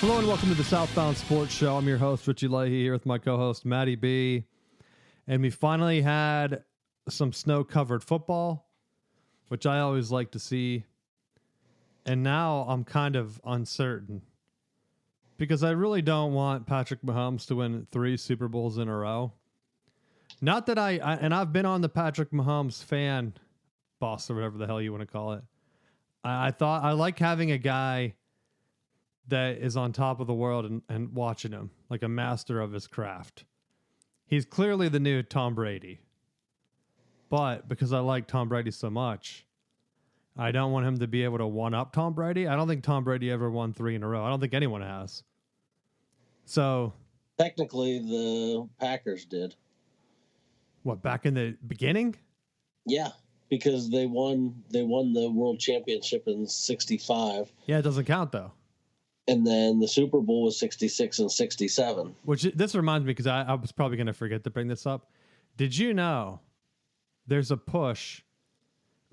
Hello and welcome to the Southbound Sports Show. I'm your host, Richie Leahy, here with my co-host, Maddie B. And we finally had some snow-covered football, which I always like to see. And now I'm kind of uncertain because I really don't want Patrick Mahomes to win 3 Super Bowls in a row. Not that I've been on the Patrick Mahomes fan bus or whatever the hell you want to call it. I thought I like having a guy that is on top of the world and watching him like a master of his craft. He's clearly the new Tom Brady. But because I like Tom Brady so much, I don't want him to be able to one-up Tom Brady. I don't think Tom Brady ever won 3 in a row. I don't think anyone has. So technically the Packers did. What, back in the beginning? Yeah, because they won the World Championship in 65. Yeah, it doesn't count though. And then the Super Bowl was 66 and 67. Which this reminds me, because I was probably going to forget to bring this up. Did you know there's a push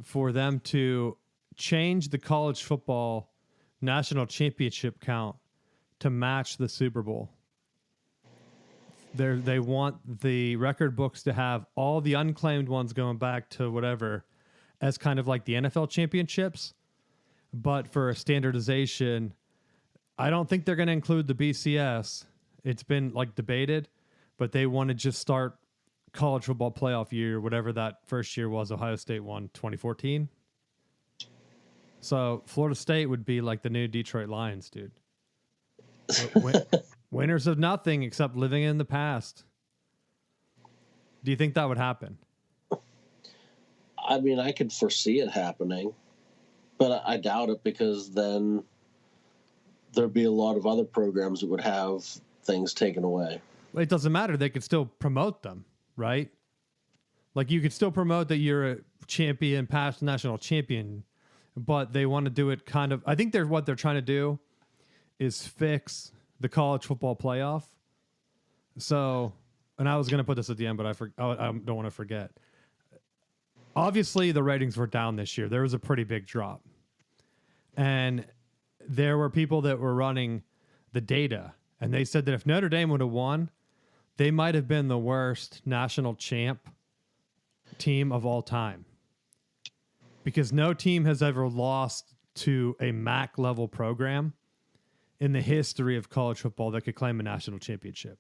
for them to change the college football national championship count to match the Super Bowl? They want the record books to have all the unclaimed ones going back to whatever as kind of like the NFL championships. But for a standardization, I don't think they're going to include the BCS. It's been like debated, but they want to just start college football playoff year, whatever that first year was. Ohio State won 2014. So Florida State would be like the new Detroit Lions, dude. Winners of nothing except living in the past. Do you think that would happen? I mean, I could foresee it happening, but I doubt it, because then there'd be a lot of other programs that would have things taken away. Well, it doesn't matter. They could still promote them, right? Like you could still promote that you're a champion, past national champion, but they want to do it kind of, I think what they're trying to do is fix the college football playoff. So, and I was going to put this at the end, but I don't want to forget. Obviously, the ratings were down this year. There was a pretty big drop. And there were people that were running the data, and they said that if Notre Dame would have won, they might have been the worst national champ team of all time. Because no team has ever lost to a MAC level program in the history of college football that could claim a national championship.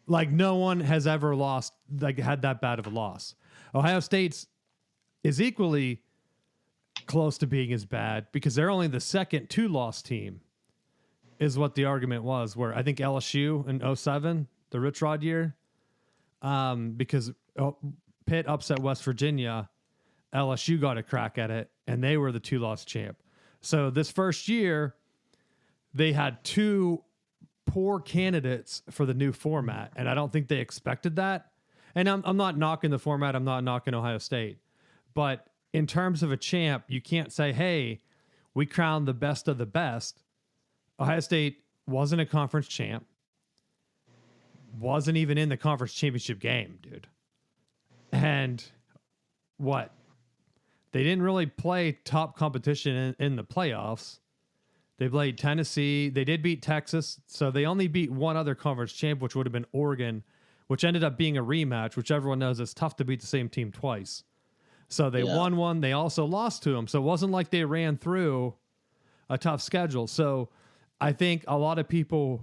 Like no one has ever lost, like had that bad of a loss. Ohio State's is equally close to being as bad because they're only the second 2-loss team, is what the argument was, where I think LSU in 2007, the Rich Rod year, because Pitt upset West Virginia, LSU got a crack at it, and they were the 2-loss champ. So this first year, they had 2 poor candidates for the new format, and I don't think they expected that. And I'm not knocking the format. I'm not knocking Ohio State. But in terms of a champ, you can't say, hey, we crowned the best of the best. Ohio State wasn't a conference champ. Wasn't even in the conference championship game, dude. And what? They didn't really play top competition in the playoffs. They played Tennessee. They did beat Texas. So they only beat one other conference champ, which would have been Oregon, which ended up being a rematch, which everyone knows it's tough to beat the same team twice. So they won one. They also lost to them. So it wasn't like they ran through a tough schedule. So I think a lot of people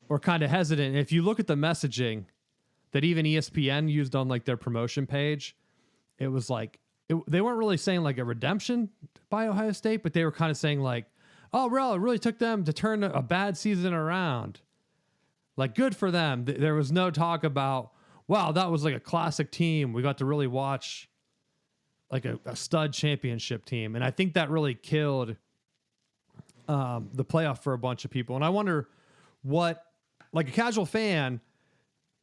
were kind of hesitant. If you look at the messaging that even ESPN used on like their promotion page, it was like, they weren't really saying like a redemption by Ohio State, but they were kind of saying like, oh, well, it really took them to turn a bad season around. Like, good for them. There was no talk about, wow, that was like a classic team. We got to really watch like a stud championship team. And I think that really killed the playoff for a bunch of people. And I wonder what, like a casual fan,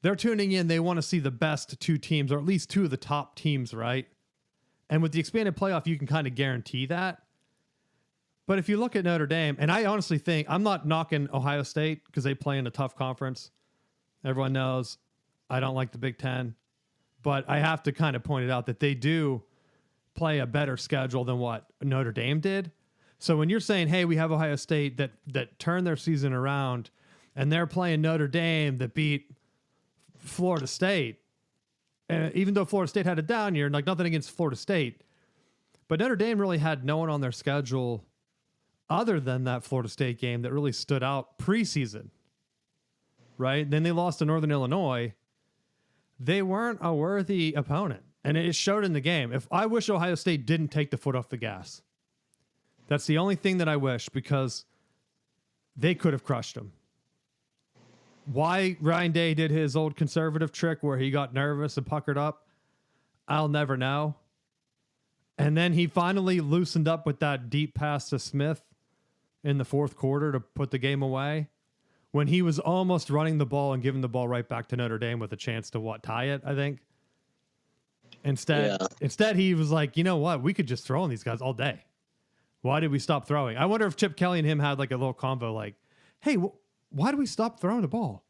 they're tuning in. They want to see the best 2 teams, or at least 2 of the top teams, right? And with the expanded playoff, you can kind of guarantee that. But if you look at Notre Dame, and I honestly think, I'm not knocking Ohio State because they play in a tough conference. Everyone knows I don't like the Big Ten. But I have to kind of point it out that they do play a better schedule than what Notre Dame did. So when you're saying, hey, we have Ohio State that turned their season around and they're playing Notre Dame that beat Florida State, and even though Florida State had a down year, like nothing against Florida State, but Notre Dame really had no one on their schedule other than that Florida State game that really stood out preseason, right? Then they lost to Northern Illinois. They weren't a worthy opponent, and it showed in the game. If I wish Ohio State didn't take the foot off the gas. That's the only thing that I wish, because they could have crushed them. Why Ryan Day did his old conservative trick where he got nervous and puckered up, I'll never know. And then he finally loosened up with that deep pass to Smith in the fourth quarter to put the game away, when he was almost running the ball and giving the ball right back to Notre Dame with a chance to tie it, I think. Instead, he was like, you know what? We could just throw on these guys all day. Why did we stop throwing? I wonder if Chip Kelly and him had like a little convo like, hey, why do we stop throwing the ball?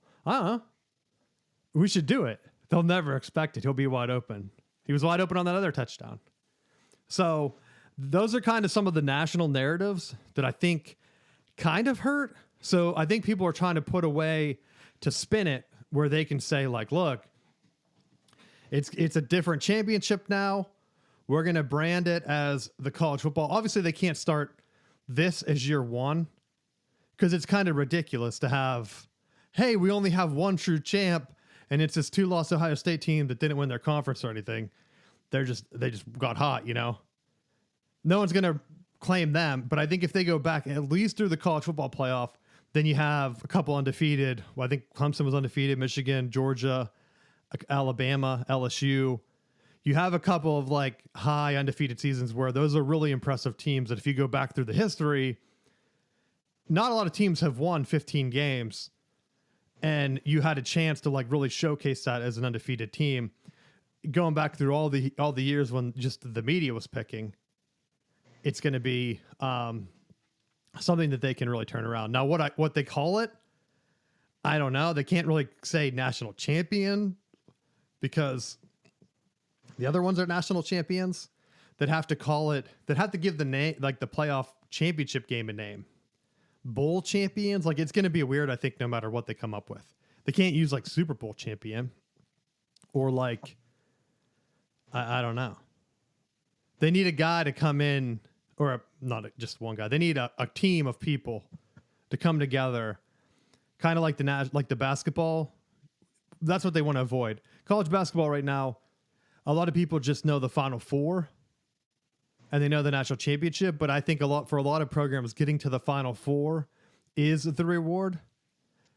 We should do it. They'll never expect it. He'll be wide open. He was wide open on that other touchdown. So those are kind of some of the national narratives that I think kind of hurt. So I think people are trying to put a way to spin it where they can say like, look, it's a different championship now. We're going to brand it as the college football. Obviously, they can't start this as year one because it's kind of ridiculous to have, hey, we only have one true champ, and it's this 2-loss Ohio State team that didn't win their conference or anything. They just got hot, you know? No one's going to claim them, but I think if they go back at least through the college football playoff, then you have a couple undefeated. Well, I think Clemson was undefeated, Michigan, Georgia, Alabama, LSU. You have a couple of like high undefeated seasons where those are really impressive teams that if you go back through the history, not a lot of teams have won 15 games, and you had a chance to like really showcase that as an undefeated team. Going back through all the years when just the media was picking, it's going to be something that they can really turn around. Now, what they call it, I don't know. They can't really say national champion because the other ones are national champions that have to call it, that have to give the name, like the playoff championship game, a name. Bowl champions, like it's going to be weird, I think, no matter what they come up with. They can't use like Super Bowl champion or like, I don't know. They need a guy to come in, or not just one guy. They need a team of people to come together, kind of like the basketball. That's what they want to avoid. College basketball right now, a lot of people just know the Final Four and they know the national championship, but I think for a lot of programs, getting to the Final Four is the reward.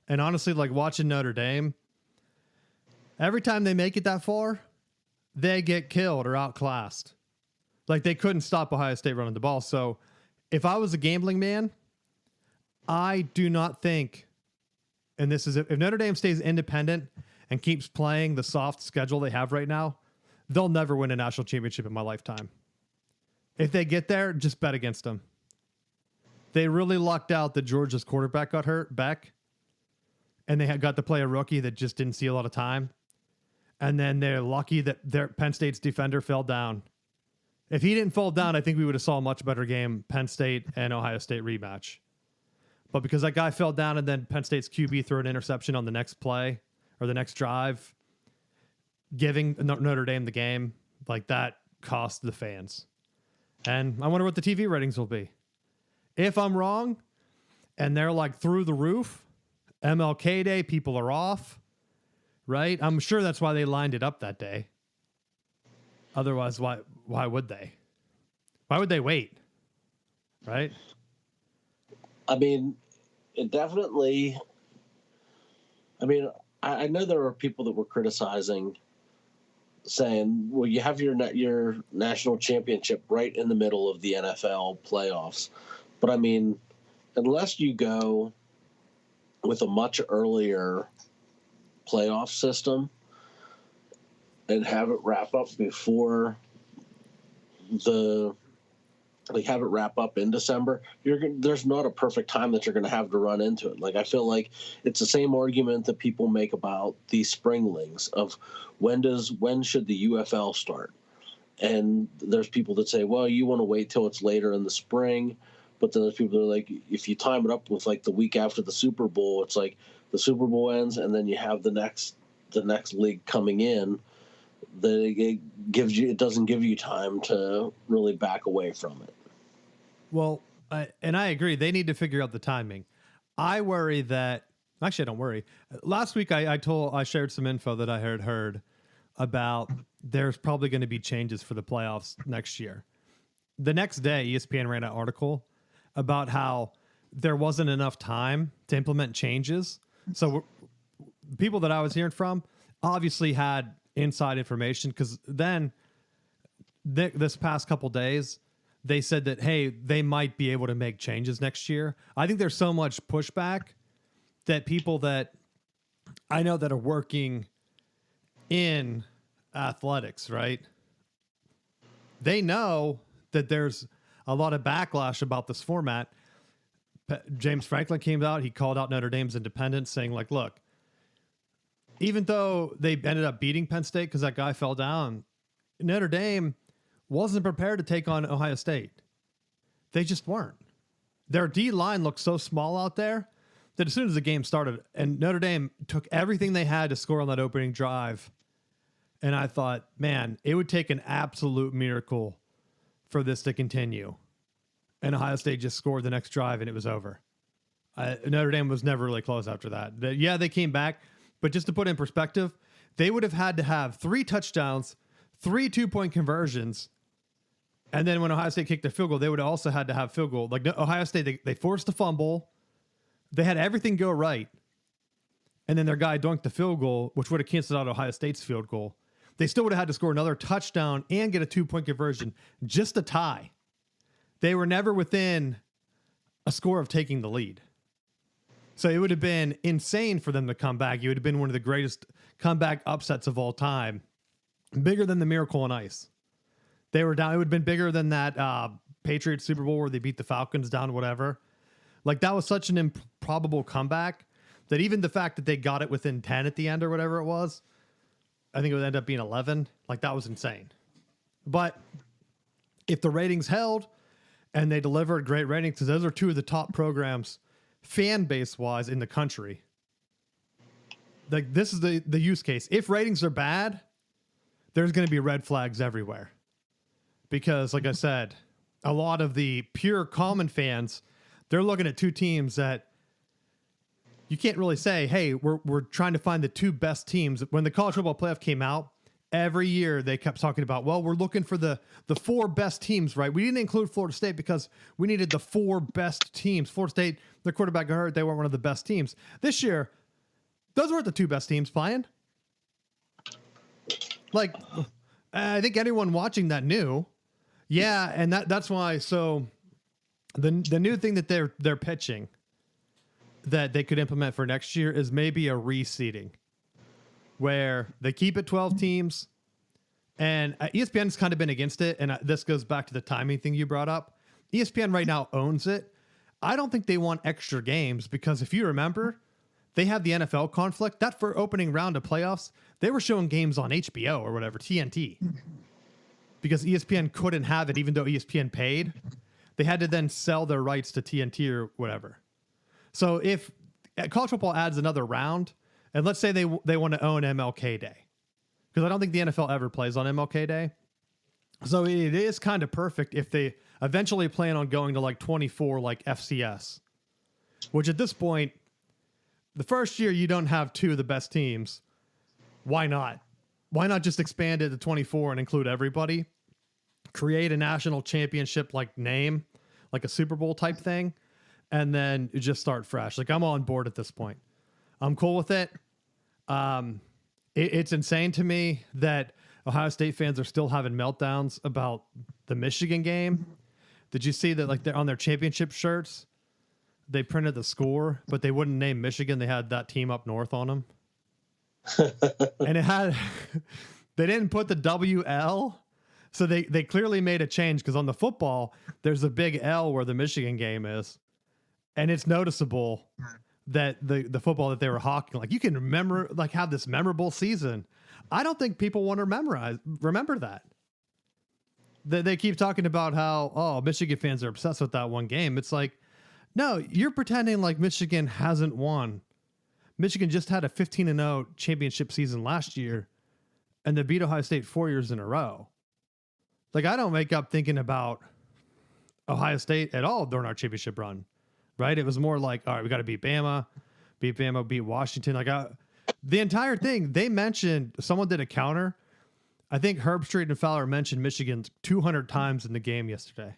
And honestly, like watching Notre Dame, every time they make it that far, they get killed or outclassed. Like they couldn't stop Ohio State running the ball. So if I was a gambling man, I do not think, and this is if Notre Dame stays independent and keeps playing the soft schedule they have right now, they'll never win a national championship in my lifetime. If they get there, just bet against them. They really lucked out that Georgia's quarterback got hurt, Beck, and they got to play a rookie that just didn't see a lot of time. And then they're lucky that their Penn State's defender fell down. If he didn't fall down, I think we would have saw a much better game, Penn State and Ohio State rematch. But because that guy fell down and then Penn State's QB threw an interception on the next play or the next drive, giving Notre Dame the game, like that cost the fans. And I wonder what the TV ratings will be. If I'm wrong and they're like through the roof, MLK Day, people are off, right? I'm sure that's why they lined it up that day. Otherwise, why would they? Why would they wait? Right? I mean, it definitely. I mean, I know there were people that were criticizing, saying, well, you have your national championship right in the middle of the NFL playoffs. But I mean, unless you go with a much earlier playoff system and have it wrap up before have it wrap up in December, there's not a perfect time that you're going to have to run into it. Like, I feel like it's the same argument that people make about the springlings of when should the UFL start? And there's people that say, well, you want to wait till it's later in the spring. But then there's people that are like, if you time it up with like the week after the Super Bowl, it's like the Super Bowl ends and then you have the next league coming in. That it doesn't give you time to really back away from it. Well, and I agree. They need to figure out the timing. I worry that actually I don't worry. Last week I shared some info that I had heard about there's probably going to be changes for the playoffs next year. The next day, ESPN ran an article about how there wasn't enough time to implement changes. So people that I was hearing from obviously had inside information, because then this past couple days, they said that, hey, they might be able to make changes next year. I think there's so much pushback that people that I know that are working in athletics, right? They know that there's a lot of backlash about this format. James Franklin came out, he called out Notre Dame's independence, saying like, look, even though they ended up beating Penn State because that guy fell down, Notre Dame wasn't prepared to take on Ohio State. They just weren't. Their D line looked so small out there that as soon as the game started, and Notre Dame took everything they had to score on that opening drive, and I thought, man, it would take an absolute miracle for this to continue. And Ohio State just scored the next drive, and it was over. Notre Dame was never really close after that. Yeah, they came back, but just to put in perspective, they would have had to have 3 touchdowns, 3 2-point conversions, and then when Ohio State kicked a field goal, they would have also had to have field goal. Like Ohio State, they forced a fumble. They had everything go right. And then their guy dunked the field goal, which would have canceled out Ohio State's field goal. They still would have had to score another touchdown and get a 2-point conversion just to tie. They were never within a score of taking the lead. So it would have been insane for them to come back. It would have been one of the greatest comeback upsets of all time. Bigger than the Miracle on Ice. They were down. It would have been bigger than that Patriots Super Bowl where they beat the Falcons down, whatever. Like, that was such an improbable comeback that even the fact that they got it within 10 at the end or whatever it was, I think it would end up being 11. Like, that was insane. But if the ratings held and they delivered great ratings, because those are 2 of the top programs fan base wise in the country. Like, this is the use case. If ratings are bad, there's going to be red flags everywhere. Because, like I said, a lot of the pure common fans, they're looking at 2 teams that you can't really say, hey, we're trying to find the 2 best teams. When the college football playoff came out, every year they kept talking about, well, we're looking for the 4 best teams, right? We didn't include Florida State because we needed the 4 best teams. Florida State, their quarterback got hurt. They weren't one of the best teams. This year, those weren't the 2 best teams playing. Like, I think anyone watching that knew. Yeah, and that's why. So the new thing that they're pitching that they could implement for next year is maybe a reseeding, where they keep it 12 teams, and ESPN's kind of been against it. And this goes back to the timing thing you brought up. ESPN right now owns it. I don't think they want extra games, because if you remember, they have the NFL conflict. That for opening round of playoffs, they were showing games on HBO or whatever, TNT. Because ESPN couldn't have it, even though ESPN paid. They had to then sell their rights to TNT or whatever. So if college football adds another round, and let's say they want to own MLK Day, because I don't think the NFL ever plays on MLK Day. So it is kind of perfect if they eventually plan on going to like 24 like FCS, which at this point, the first year you don't have 2 of the best teams. Why not? Why not just expand it to 24 and include everybody? Create a national championship like name, like a Super Bowl type thing, and then just start fresh. Like, I'm on board at this point. I'm cool with it. It's insane to me that Ohio State fans are still having meltdowns about the Michigan game. Did you see that? Like, they're on their championship shirts, they printed the score, but they wouldn't name Michigan. They had that team up north on them. And it had, they didn't put the WL. So they clearly made a change, because on the football, there's a big L where the Michigan game is. And it's noticeable that the football that they were hawking, like, you can remember, like, have this memorable season. I don't think people want to remember that. They keep talking about how, Michigan fans are obsessed with that one game. It's like, no, you're pretending like Michigan hasn't won. Michigan just had a 15-0 championship season last year, and they beat Ohio State 4 years in a row. Like, I don't wake up thinking about Ohio State at all during our championship run, right? It was more like, all right, we got to beat Bama, beat Washington. Like, the entire thing, they mentioned, someone did a counter. I think Herbstreit and Fowler mentioned Michigan 200 times in the game yesterday.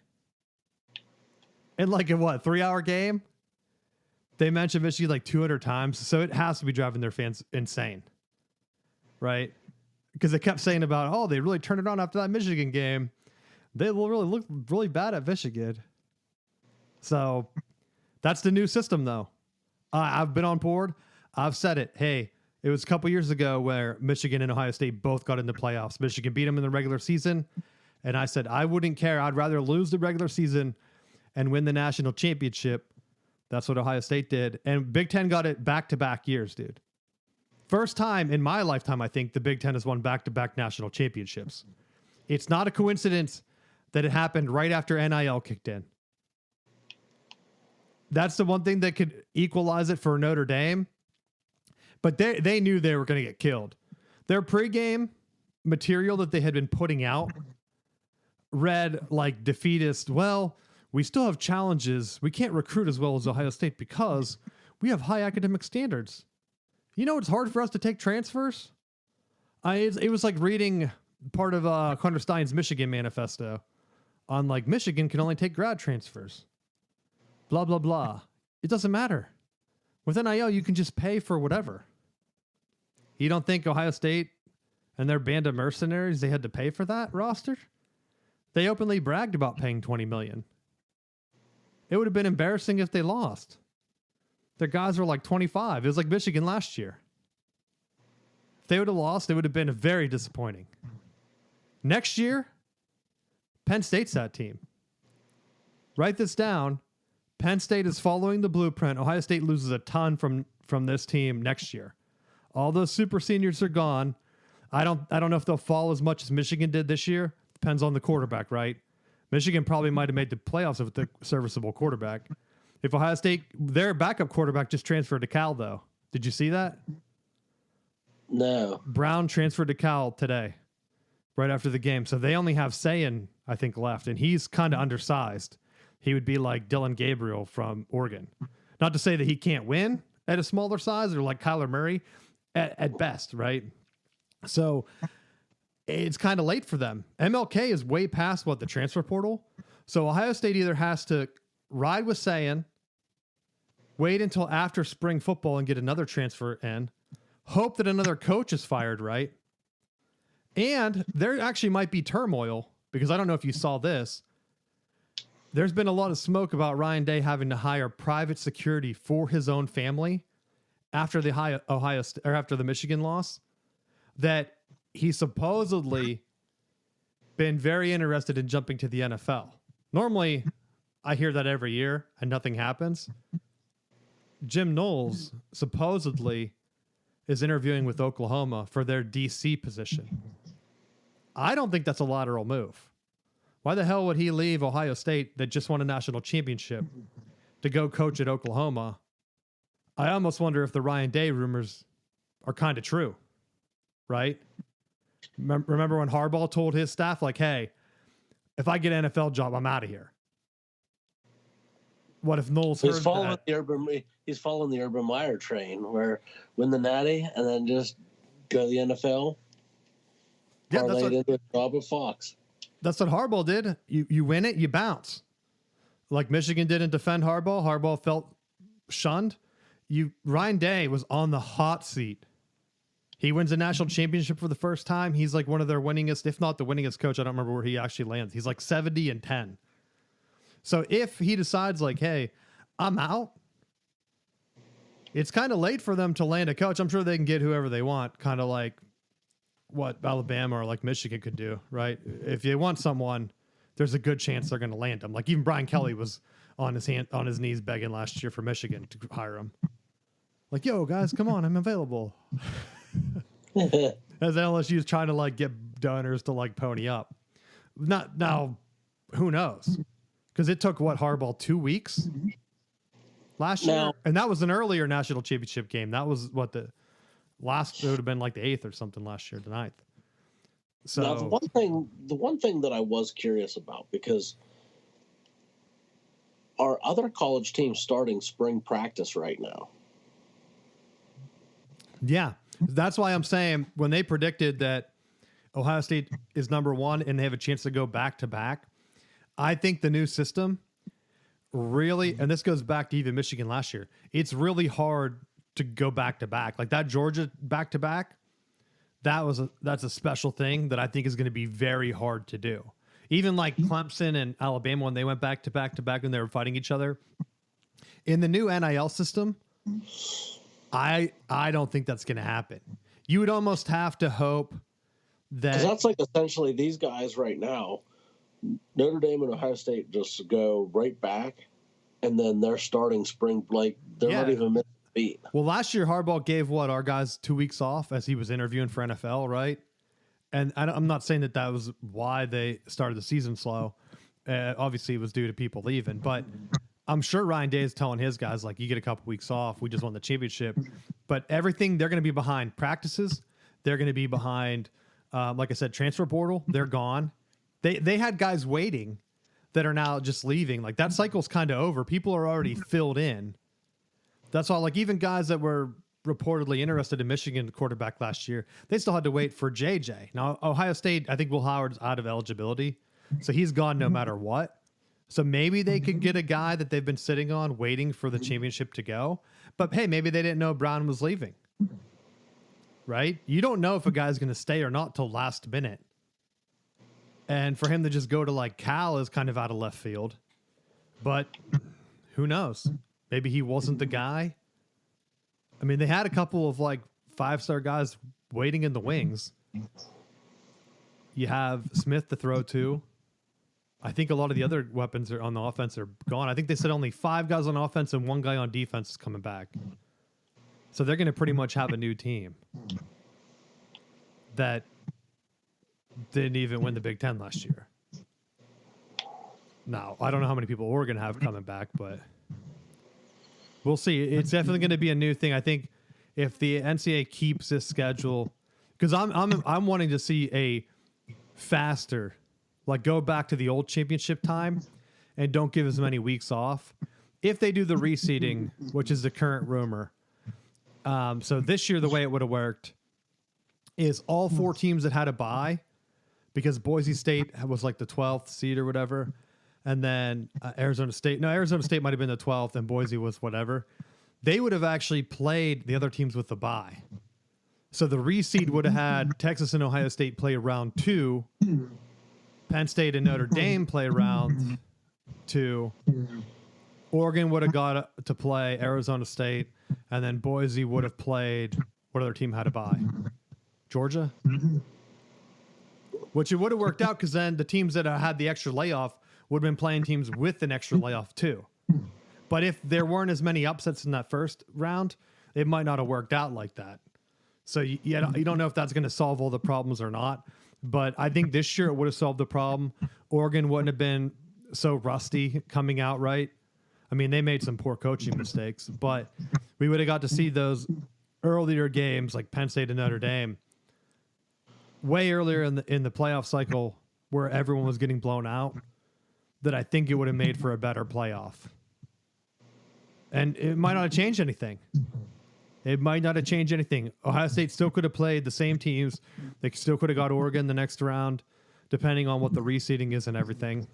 In like a 3-hour game? They mentioned Michigan like 200 times. So it has to be driving their fans insane. Right? Because they kept saying about, they really turned it on after that Michigan game. They will really look really bad at Michigan. So that's the new system, though. I've been on board. I've said it. Hey, it was a couple years ago where Michigan and Ohio State both got into playoffs. Michigan beat them in the regular season. And I said, I wouldn't care. I'd rather lose the regular season and win the national championship. That's what Ohio State did. And Big Ten got it back-to-back years, dude. First time in my lifetime, I think, the Big Ten has won back-to-back national championships. It's not a coincidence that it happened right after NIL kicked in. That's the one thing that could equalize it for Notre Dame. But they knew they were going to get killed. Their pregame material that they had been putting out read like defeatist. Well, we still have challenges. We can't recruit as well as Ohio State because we have high academic standards. You know, it's hard for us to take transfers. It was like reading part of Connor Stein's Michigan manifesto on like Michigan can only take grad transfers. Blah, blah, blah. It doesn't matter. With NIL, you can just pay for whatever. You don't think Ohio State and their band of mercenaries, they had to pay for that roster? They openly bragged about paying $20 million. It would have been embarrassing if they lost. Their guys were like 25. It was like Michigan last year. If they would have lost, it would have been very disappointing. Next year, Penn State's that team. Write this down. Penn State is following the blueprint. Ohio State loses a ton from this team next year. All those super seniors are gone. I don't know if they'll fall as much as Michigan did this year. Depends on the quarterback, right? Michigan probably might have made the playoffs with the serviceable quarterback. If Ohio State, their backup quarterback just transferred to Cal, though. Did you see that? No. Brown transferred to Cal today, right after the game. So they only have Sayin, I think, left, and he's kind of undersized. He would be like Dylan Gabriel from Oregon. Not to say that he can't win at a smaller size or like Kyler Murray at best, right? So it's kind of late for them. MLK is way past the transfer portal. So Ohio State either has to ride with Sayin, wait until after spring football and get another transfer in, hope that another coach is fired, right? And there actually might be turmoil because I don't know if you saw this. There's been a lot of smoke about Ryan Day having to hire private security for his own family after the after the Michigan loss. That he supposedly been very interested in jumping to the NFL. Normally, I hear that every year and nothing happens. Jim Knowles supposedly is interviewing with Oklahoma for their DC position. I don't think that's a lateral move. Why the hell would he leave Ohio State that just won a national championship to go coach at Oklahoma? I almost wonder if the Ryan Day rumors are kind of true, right? Remember when Harbaugh told his staff, like, hey, if I get an NFL job, I'm out of here. What if Knowles heard that? He's following the Urban Meyer train where win the Natty and then just go to the NFL. Yeah, that's what, into a job with Fox. That's what Harbaugh did. You win it, you bounce. Like Michigan didn't defend Harbaugh. Harbaugh felt shunned. Ryan Day was on the hot seat. He wins a national championship for the first time. He's like one of their winningest, if not the winningest coach. I don't remember where he actually lands. He's like 70-10. So if he decides like, hey, I'm out, it's kind of late for them to land a coach. I'm sure they can get whoever they want, kind of like what Alabama or like Michigan could do, right? If you want someone, there's a good chance they're going to land him. Like even Brian Kelly was on his knees begging last year for Michigan to hire him. Like, yo, guys, come on, I'm available. As LSU is trying to like get donors to like pony up. Not now, who knows? Because it took Hardball 2 weeks last year, and that was an earlier national championship game. That was what the last. It would have been like the 8th or something last year, the 9th. So now the one thing that I was curious about, because are other college teams starting spring practice right now? Yeah, that's why I'm saying when they predicted that Ohio State is number 1 and they have a chance to go back to back, I think the new system really, and this goes back to even Michigan last year, it's really hard to go back to back. Like that Georgia back to back, that's a special thing that I think is going to be very hard to do. Even like Clemson and Alabama, when they went back to back to back and they were fighting each other in the new NIL system, I don't think that's going to happen. You would almost have to hope that, 'cause that's like essentially these guys right now, Notre Dame and Ohio State just go right back, and then they're starting spring, like they're not even missing a beat. Well, last year Harbaugh gave our guys 2 weeks off as he was interviewing for NFL, right? And I'm not saying that was why they started the season slow. Obviously, it was due to people leaving, but I'm sure Ryan Day is telling his guys, like, you get a couple weeks off. We just won the championship. But everything, they're going to be behind practices. They're going to be behind, like I said, transfer portal. They're gone. They had guys waiting that are now just leaving. Like, that cycle's kind of over. People are already filled in. That's all. Like, even guys that were reportedly interested in Michigan quarterback last year, they still had to wait for JJ. Now, Ohio State, I think Will Howard's out of eligibility, so he's gone no matter what. So maybe they could get a guy that they've been sitting on waiting for the championship to go. But hey, maybe they didn't know Brown was leaving. Right? You don't know if a guy's going to stay or not till last minute. And for him to just go to like Cal is kind of out of left field. But who knows? Maybe he wasn't the guy. I mean, they had a couple of like 5-star guys waiting in the wings. You have Smith to throw to. I think a lot of the other weapons are on the offense are gone. I think they said only 5 guys on offense and 1 guy on defense is coming back. So they're going to pretty much have a new team that didn't even win the Big Ten last year. Now, I don't know how many people we're going to have coming back, but we'll see. It's definitely going to be a new thing. I think if the NCAA keeps this schedule, because I'm wanting to see a faster, like go back to the old championship time and don't give as many weeks off. If they do the reseeding, which is the current rumor. So this year, the way it would have worked is all 4 teams that had a bye, because Boise State was like the 12th seed or whatever. And then Arizona State might have been the 12th and Boise was whatever. They would have actually played the other teams with the bye. So the reseed would have had Texas and Ohio State play round 2. Penn State and Notre Dame play round 2. Oregon would have got to play Arizona State, and then Boise would have played, what other team had a bye? Georgia? Which it would have worked out because then the teams that had the extra layoff would have been playing teams with an extra layoff too. But if there weren't as many upsets in that first round, it might not have worked out like that. So you don't know if that's going to solve all the problems or not. But I think this year it would have solved the problem. Oregon wouldn't have been so rusty coming out, right? I mean, they made some poor coaching mistakes, but we would have got to see those earlier games like Penn State and Notre Dame way earlier in the playoff cycle where everyone was getting blown out, that I think it would have made for a better playoff. And it might not have changed anything. Ohio State still could have played the same teams. They still could have got Oregon the next round, depending on what the reseeding is and everything.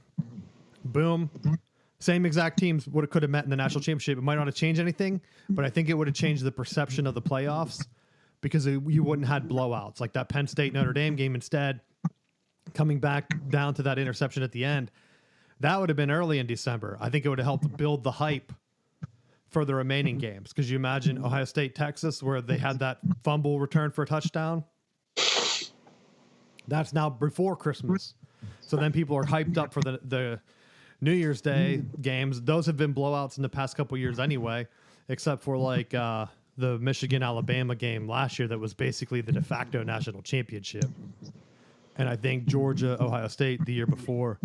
Boom. Same exact teams could have met in the national championship. It might not have changed anything, but I think it would have changed the perception of the playoffs because you wouldn't have had blowouts like that Penn State Notre Dame game. Instead, coming back down to that interception at the end, that would have been early in December. I think it would have helped build the hype for the remaining games. Because you imagine Ohio State, Texas, where they had that fumble return for a touchdown. That's now before Christmas. So then people are hyped up for the New Year's Day games. Those have been blowouts in the past couple years anyway, except for like the Michigan-Alabama game last year that was basically the de facto national championship. And I think Georgia, Ohio State the year before,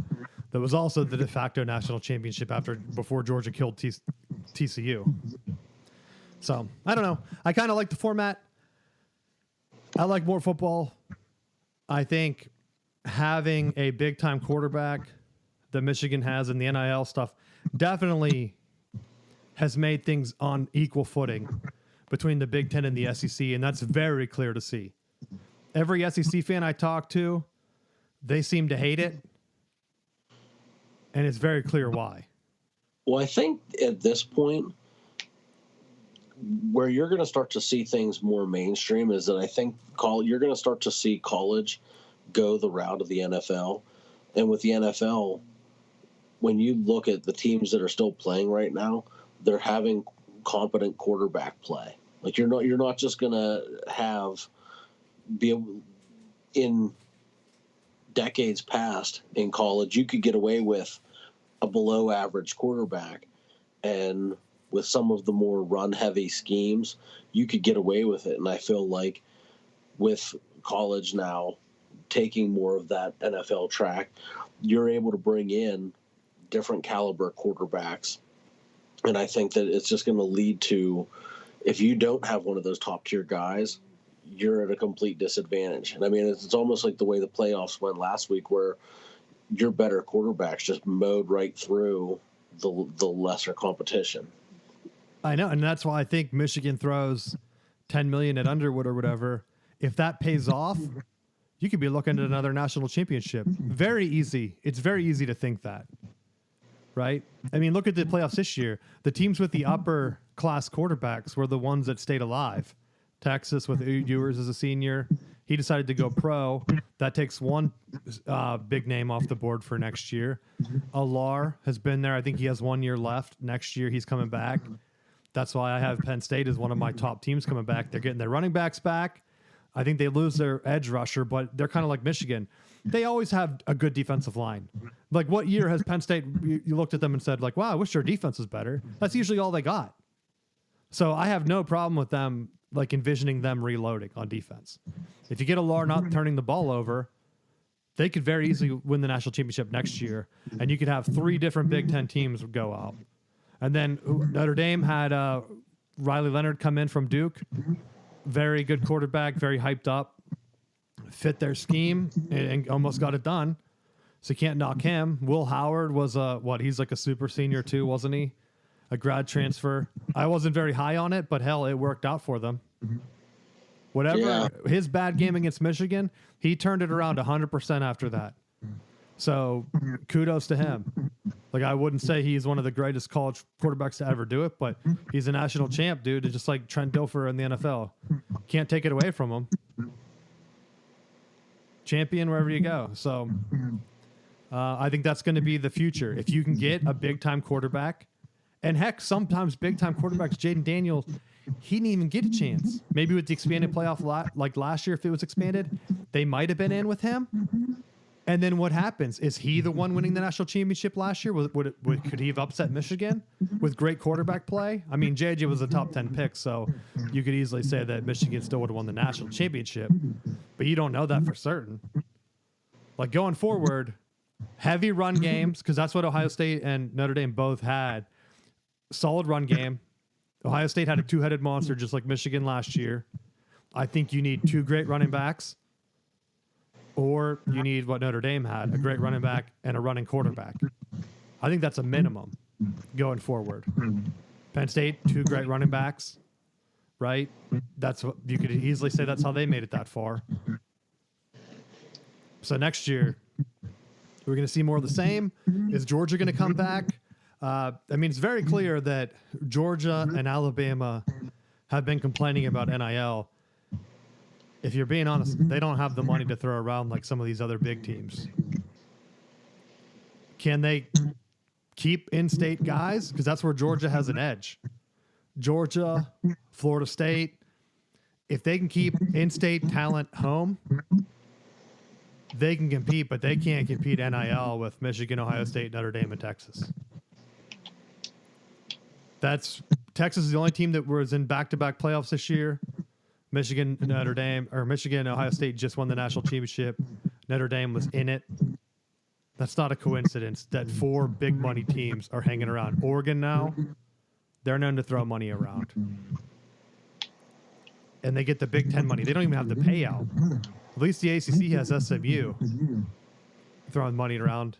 that was also the de facto national championship before Georgia killed TCU. So I don't know. I kind of like the format. I like more football. I think having a big time quarterback that Michigan has in the NIL stuff definitely has made things on equal footing between the Big Ten and the SEC, and that's very clear to see. Every SEC fan I talk to, they seem to hate it, and it's very clear why. Well, I think at this point, where you're going to start to see things more mainstream is that I think you're going to start to see college go the route of the NFL. And with the NFL, when you look at the teams that are still playing right now, they're having competent quarterback play. Like you're not just going to be able, in decades past in college, you could get away with a below average quarterback, and with some of the more run heavy schemes, you could get away with it. And I feel like with college now taking more of that NFL track, you're able to bring in different caliber quarterbacks. And I think that it's just going to lead to, if you don't have one of those top tier guys, you're at a complete disadvantage. And I mean, it's almost like the way the playoffs went last week, where your better quarterbacks just mowed right through the lesser competition. I know, and that's why I think Michigan throws $10 million at Underwood or whatever. If that pays off, you could be looking at another national championship. Very easy. It's very easy to think that, right? I mean, look at the playoffs this year. The teams with the upper class quarterbacks were the ones that stayed alive. Texas with Ewers as a senior. He decided to go pro. That takes one big name off the board for next year. Alar has been there. I think he has 1 year left. Next year, he's coming back. That's why I have Penn State as one of my top teams coming back. They're getting their running backs back. I think they lose their edge rusher, but they're kind of like Michigan. They always have a good defensive line. Like, what year has Penn State, you looked at them and said, like, wow, I wish their defense was better. That's usually all they got. So I have no problem with them, like, envisioning them reloading on defense. If you get Alar not turning the ball over, they could very easily win the national championship next year, and you could have 3 different Big Ten teams go out. And then Notre Dame had Riley Leonard come in from Duke. Very good quarterback, very hyped up. Fit their scheme and almost got it done. So you can't knock him. Will Howard was he's like a super senior too, wasn't he? A grad transfer. I wasn't very high on it, but hell, it worked out for them. Whatever, his bad game against Michigan, he turned it around 100% after that. So kudos to him. Like, I wouldn't say he's one of the greatest college quarterbacks to ever do it, but he's a national champ, dude. It's just like Trent Dilfer in the NFL. Can't take it away from him. Champion wherever you go. So I think that's going to be the future. If you can get a big-time quarterback, and heck, sometimes big-time quarterbacks, Jaden Daniels, he didn't even get a chance. Maybe with the expanded playoff, like last year, if it was expanded, they might have been in with him. And then what happens? Is he the one winning the national championship last year? Could he have upset Michigan with great quarterback play? I mean, JJ was a top 10 pick, so you could easily say that Michigan still would have won the national championship. But you don't know that for certain. Like, going forward, heavy run games, because that's what Ohio State and Notre Dame both had. Solid run game. Ohio State had a 2-headed monster just like Michigan last year. I think you need 2 great running backs. Or you need what Notre Dame had, a great running back and a running quarterback. I think that's a minimum going forward. Penn State, 2 great running backs, right? That's what you could easily say that's how they made it that far. So next year, we're going to see more of the same. Is Georgia going to come back? I mean, it's very clear that Georgia and Alabama have been complaining about NIL. If you're being honest, they don't have the money to throw around like some of these other big teams. Can they keep in-state guys? Because that's where Georgia has an edge. Georgia, Florida State, if they can keep in-state talent home, they can compete, but they can't compete NIL with Michigan, Ohio State, Notre Dame, and Texas. Texas is the only team that was in back-to-back playoffs this year. Michigan, Ohio State just won the national championship. Notre Dame was in it. That's not a coincidence that 4 big money teams are hanging around. Oregon now, they're known to throw money around. And they get the Big Ten money. They don't even have the payout. At least the ACC has SMU throwing money around.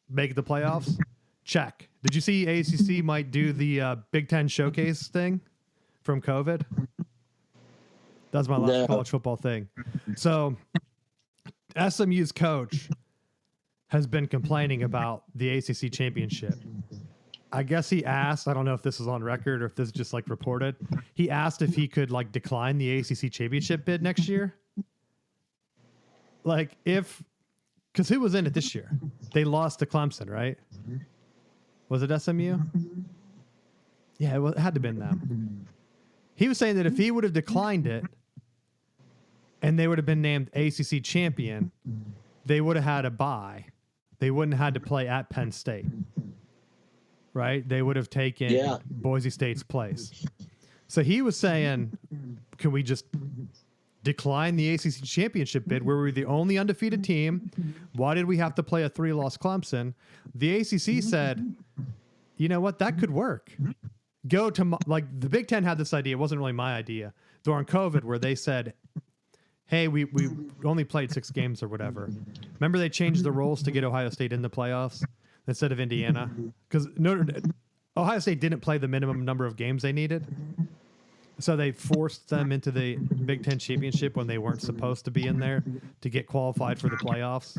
Make the playoffs? Check. Did you see ACC might do the Big Ten showcase thing from COVID? That's my last college football thing. So SMU's coach has been complaining about the ACC championship. I guess he asked, I don't know if this is on record or if this is just like reported. He asked if he could like decline the ACC championship bid next year. Like because who was in it this year? They lost to Clemson, right? Was it SMU? Yeah, it had to have been them. He was saying that if he would have declined it and they would have been named ACC champion, they would have had a bye. They wouldn't have had to play at Penn State. Right? They would have taken Boise State's place. So he was saying, can we just decline the ACC championship bid where we're the only undefeated team? Why did we have to play a 3-loss Clemson? The ACC said, you know what? That could work. Go to, like, the Big Ten had this idea. It wasn't really my idea. During COVID, where they said, hey, we only played 6 games or whatever. Remember they changed the rules to get Ohio State in the playoffs instead of Indiana? Because Ohio State didn't play the minimum number of games they needed. So they forced them into the Big Ten championship when they weren't supposed to be in there to get qualified for the playoffs.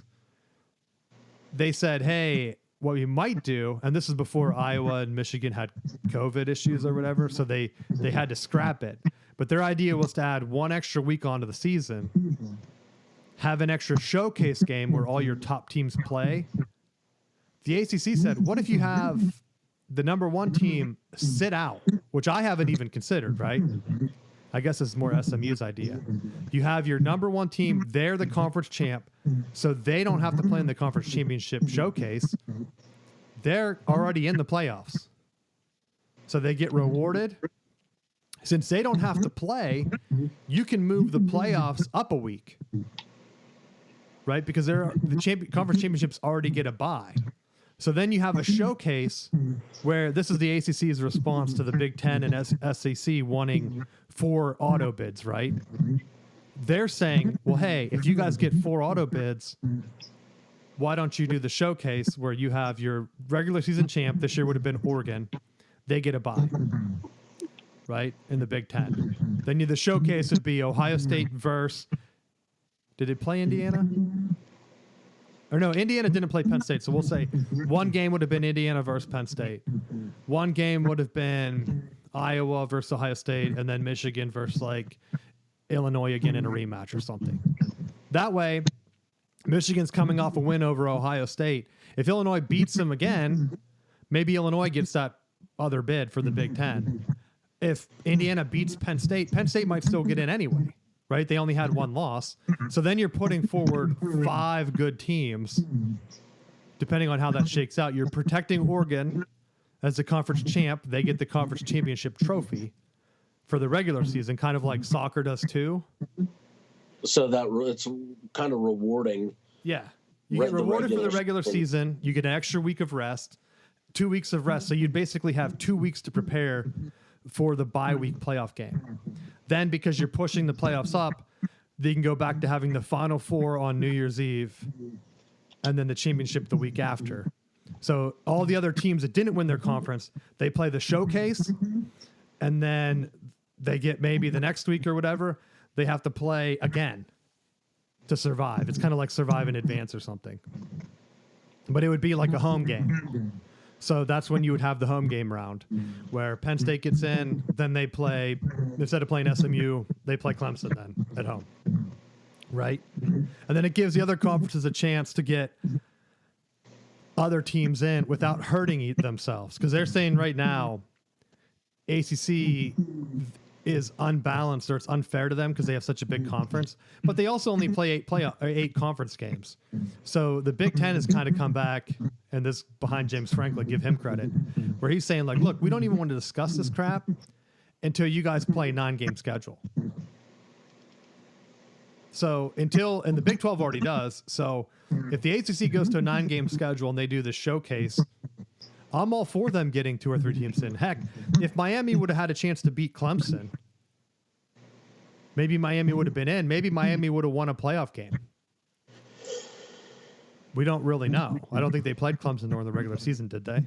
They said, hey, what we might do, and this is before Iowa and Michigan had COVID issues or whatever, so they had to scrap it. But their idea was to add 1 extra week onto the season, have an extra showcase game where all your top teams play. The ACC said, what if you have the number 1 team sit out, which I haven't even considered, right? I guess it's more SMU's idea. You have your number 1 team, they're the conference champ, so they don't have to play in the conference championship showcase. They're already in the playoffs. So they get rewarded. Since they don't have to play, you can move the playoffs up a week, right? Because the conference championships already get a bye. So then you have a showcase where this is the ACC's response to the Big Ten and SEC wanting 4 auto bids, right? They're saying, well, hey, if you guys get 4 auto bids, why don't you do the showcase where you have your regular season champ? This year would have been Oregon. They get a bye, right, in the Big Ten. Then the showcase would be Ohio State versus, did it play Indiana? Or no, Indiana didn't play Penn State. So we'll say 1 game would have been Indiana versus Penn State. 1 game would have been Iowa versus Ohio State, and then Michigan versus like Illinois again in a rematch or something. That way, Michigan's coming off a win over Ohio State. If Illinois beats them again, maybe Illinois gets that other bid for the Big Ten. If Indiana beats Penn State might still get in anyway. Right? They only had 1 loss. So then you're putting forward 5 good teams. Depending on how that shakes out, you're protecting Oregon as the conference champ. They get the conference championship trophy for the regular season, kind of like soccer does too. So that it's kind of rewarding. Yeah. You get rewarded for the regular season. You get an extra week of rest, 2 weeks of rest. So you'd basically have 2 weeks to prepare for the bye week playoff game. Then, because you're pushing the playoffs up, they can go back to having the Final Four on New Year's Eve and then the championship the week after. So all the other teams that didn't win their conference, they play the showcase, and then they get maybe the next week or whatever, they have to play again to survive. It's kind of like survive in advance or something. But it would be like a home game. So that's when you would have the home game round where Penn State gets in, then they play, instead of playing SMU, they play Clemson then at home. Right? And then it gives the other conferences a chance to get other teams in without hurting themselves. Because they're saying right now, ACC is unbalanced or it's unfair to them because they have such a big conference. But they also only play 8 conference games. So the Big Ten has kind of come back, and this behind James Franklin, give him credit, where he's saying, like, look, we don't even want to discuss this crap until you guys play a 9-game schedule. So and the Big 12 already does. So if the ACC goes to a 9-game schedule and they do the showcase, I'm all for them getting 2 or 3 teams in. Heck, if Miami would have had a chance to beat Clemson, maybe Miami would have been in. Maybe Miami would have won a playoff game. We don't really know. I don't think they played Clemson during the regular season, did they?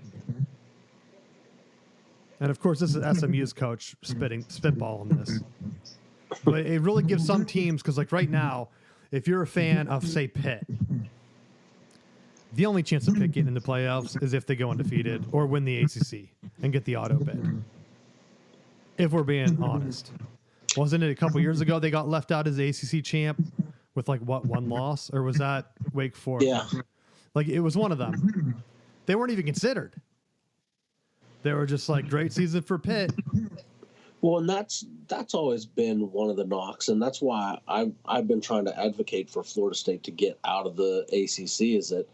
And of course, this is SMU's coach spitballing this. But it really gives some teams, because like right now, if you're a fan of, say, Pitt, the only chance of Pitt getting in the playoffs is if they go undefeated or win the ACC and get the auto bid. If we're being honest. Wasn't it a couple years ago they got left out as the ACC champ with like one loss? Or was that Wake Forest? Yeah. Like it was one of them. They weren't even considered. They were just like, great season for Pitt. Well, and that's always been one of the knocks, and that's why I've been trying to advocate for Florida State to get out of the ACC, is that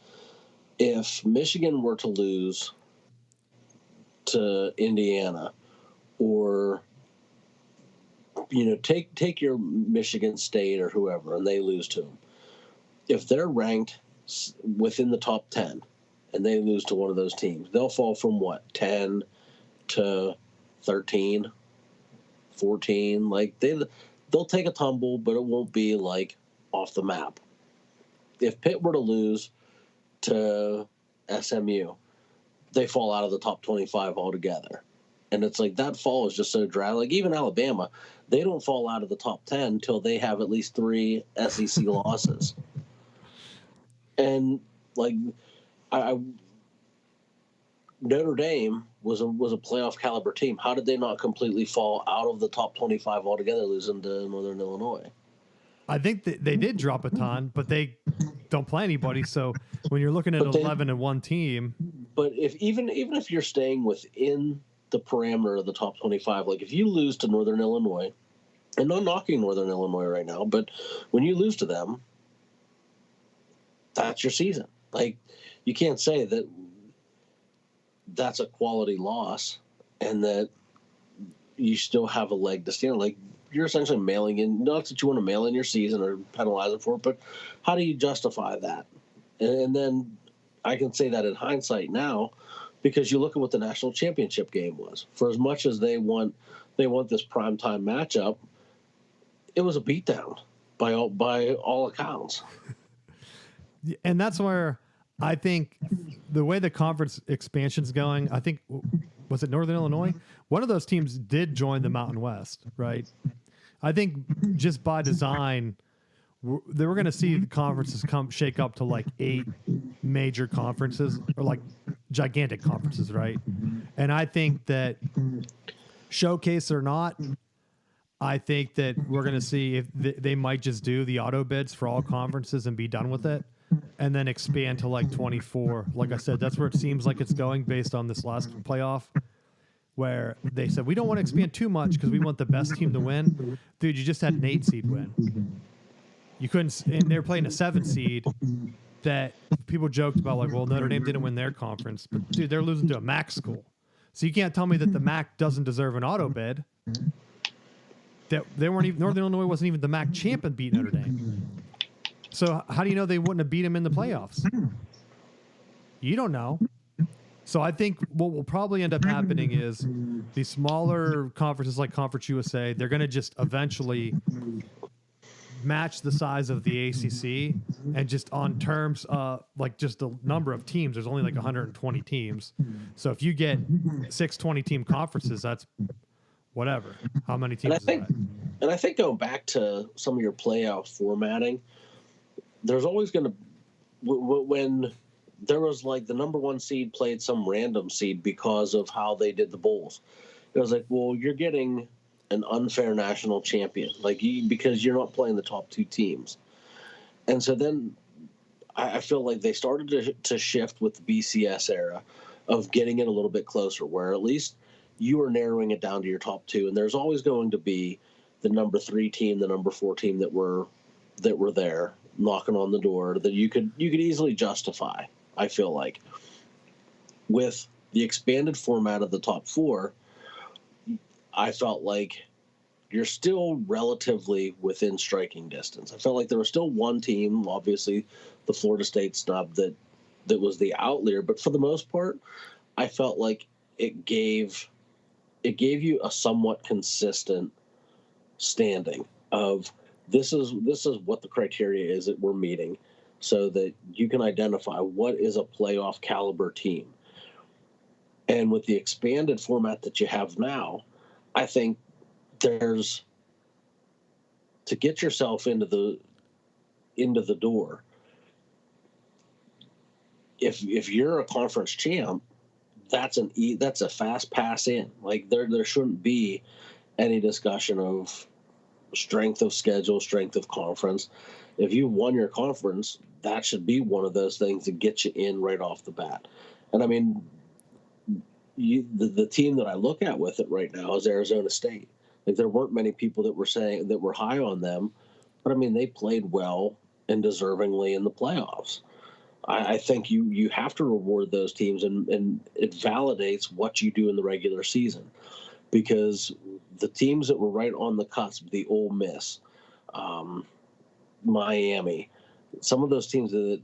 if Michigan were to lose to Indiana, or take your Michigan State or whoever, and they lose to them, if they're ranked within the top 10 and they lose to one of those teams, they'll fall from 10 to 13, 14. Like they'll take a tumble, but it won't be like off the map. If Pitt were to lose to SMU, they fall out of the top 25 altogether. And it's like that fall is just so dry. Like even Alabama, they don't fall out of the top 10 until they have at least 3 SEC losses. And like Notre Dame was a playoff caliber team. How did they not completely fall out of the top 25 altogether, losing to Northern Illinois? I think they did drop a ton, but they don't play anybody. So when you're looking at 11-1 team, but even if you're staying within the parameter of the top 25, like if you lose to Northern Illinois, and not knocking Northern Illinois right now, but when you lose to them, that's your season. Like you can't say that that's a quality loss and that you still have a leg to stand. Like you're essentially mailing in, not that you want to mail in your season or penalize it for it, but how do you justify that? And then I can say that in hindsight now, because you look at what the national championship game was. For as much as they want this primetime matchup, it was a beatdown by all accounts. And that's where I think the way the conference expansion's going, I think, was it Northern Illinois? One of those teams did join the Mountain West, right? I think just by design, they were going to see the conferences shake up to like 8 major conferences, or like gigantic conferences, right? And I think that showcase or not, I think that we're going to see if they might just do the auto bids for all conferences and be done with it, and then expand to like 24. Like I said, that's where it seems like it's going based on this last playoff, where they said, we don't want to expand too much because we want the best team to win. Dude, you just had an 8 seed win. You couldn't, and they're playing a 7 seed that people joked about, like, well, Notre Dame didn't win their conference, but dude, they're losing to a MAC school. So you can't tell me that the MAC doesn't deserve an auto bid. That they weren't even, Northern Illinois wasn't even the MAC champ and beat Notre Dame. So how do you know they wouldn't have beat them in the playoffs? You don't know. So I think what will probably end up happening is the smaller conferences like Conference USA, they're going to just eventually match the size of the ACC, and just on terms like just the number of teams, there's only like 120 teams. So if you get 6 20-team conferences, that's whatever. How many teams is that? And I think going back to some of your playoff formatting, there's always going to, when there was like the number 1 seed played some random seed because of how they did the bowls. It was like, well, you're getting an unfair national champion, because you're not playing the top 2 teams. And so then I feel like they started to shift with the BCS era of getting it a little bit closer, where at least you are narrowing it down to your top 2. And there's always going to be the number 3 team, the number 4 team that were there knocking on the door that you could easily justify. I feel like with the expanded format of the top 4, I felt like you're still relatively within striking distance. I felt like there was still one team, obviously the Florida State snub, that was the outlier, but for the most part, I felt like it gave you a somewhat consistent standing of this is what the criteria is that we're meeting, so that you can identify what is a playoff caliber team. And with the expanded format that you have now, I think there's, to get yourself into the door, if you're a conference champ, that's a fast pass in. Like there shouldn't be any discussion of strength of schedule, strength of conference. If you won your conference, that should be one of those things to get you in right off the bat. And I mean, the team that I look at with it right now is Arizona State. Like, there weren't many people that were saying that were high on them, but I mean, they played well and deservingly in the playoffs. I think you have to reward those teams, and it validates what you do in the regular season, because the teams that were right on the cusp, the Ole Miss, Miami, some of those teams that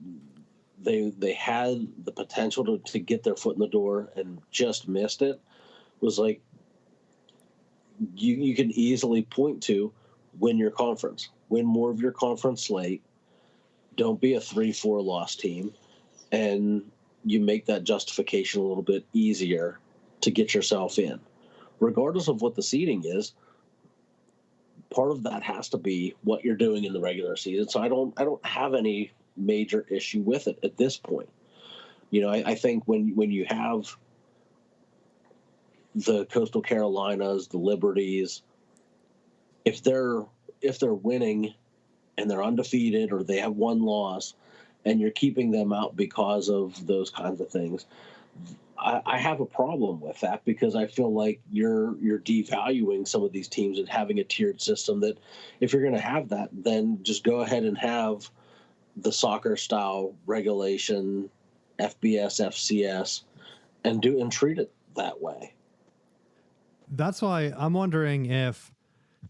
they had the potential to get their foot in the door and just missed it, was like, you can easily point to win your conference, win more of your conference slate, don't be a 3-4 loss team, and you make that justification a little bit easier to get yourself in. Regardless of what the seeding is, part of that has to be what you're doing in the regular season. So I don't have any major issue with it at this point. You know, I think when you have the Coastal Carolinas, the Liberties, if they're winning and they're undefeated, or they have one loss, and you're keeping them out because of those kinds of things, I have a problem with that, because I feel like you're devaluing some of these teams and having a tiered system. That if you're going to have that, then just go ahead and have the soccer style regulation, FBS, FCS, and treat it that way. That's why I'm wondering if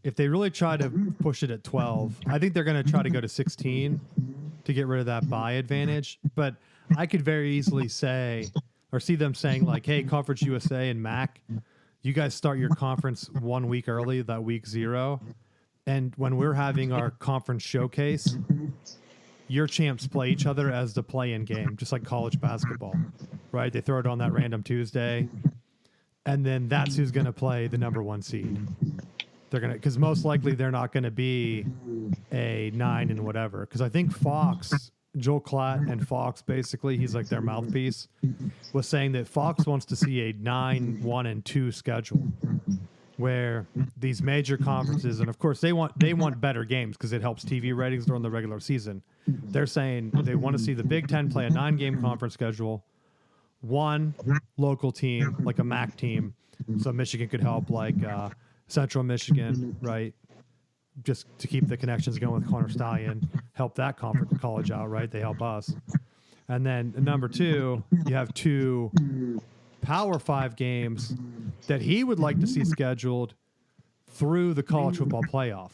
they really try to push it at 12, I think they're going to try to go to 16 to get rid of that bye advantage. But I could very easily say, or see them saying like, hey, Conference USA and MAC, you guys start your conference 1 week early, that week 0. And when we're having our conference showcase, your champs play each other as the play-in game, just like college basketball, right? They throw it on that random Tuesday, and then that's who's going to play the number 1 seed. They're going to, because most likely they're not going to be a 9 and whatever. Because I think Fox, Joel Klatt and Fox, basically, he's like their mouthpiece, was saying that Fox wants to see a 9, 1, and 2 schedule, where these major conferences, and of course they want better games because it helps TV ratings during the regular season. They're saying they want to see the Big Ten play a 9-game conference schedule, 1 local team, like a MAC team. So Michigan could help, like Central Michigan, right? Just to keep the connections going with Connor Stallion, help that conference college out, right? They help us. And then number 2, you have 2 Power 5 games that he would like to see scheduled through the college football playoff.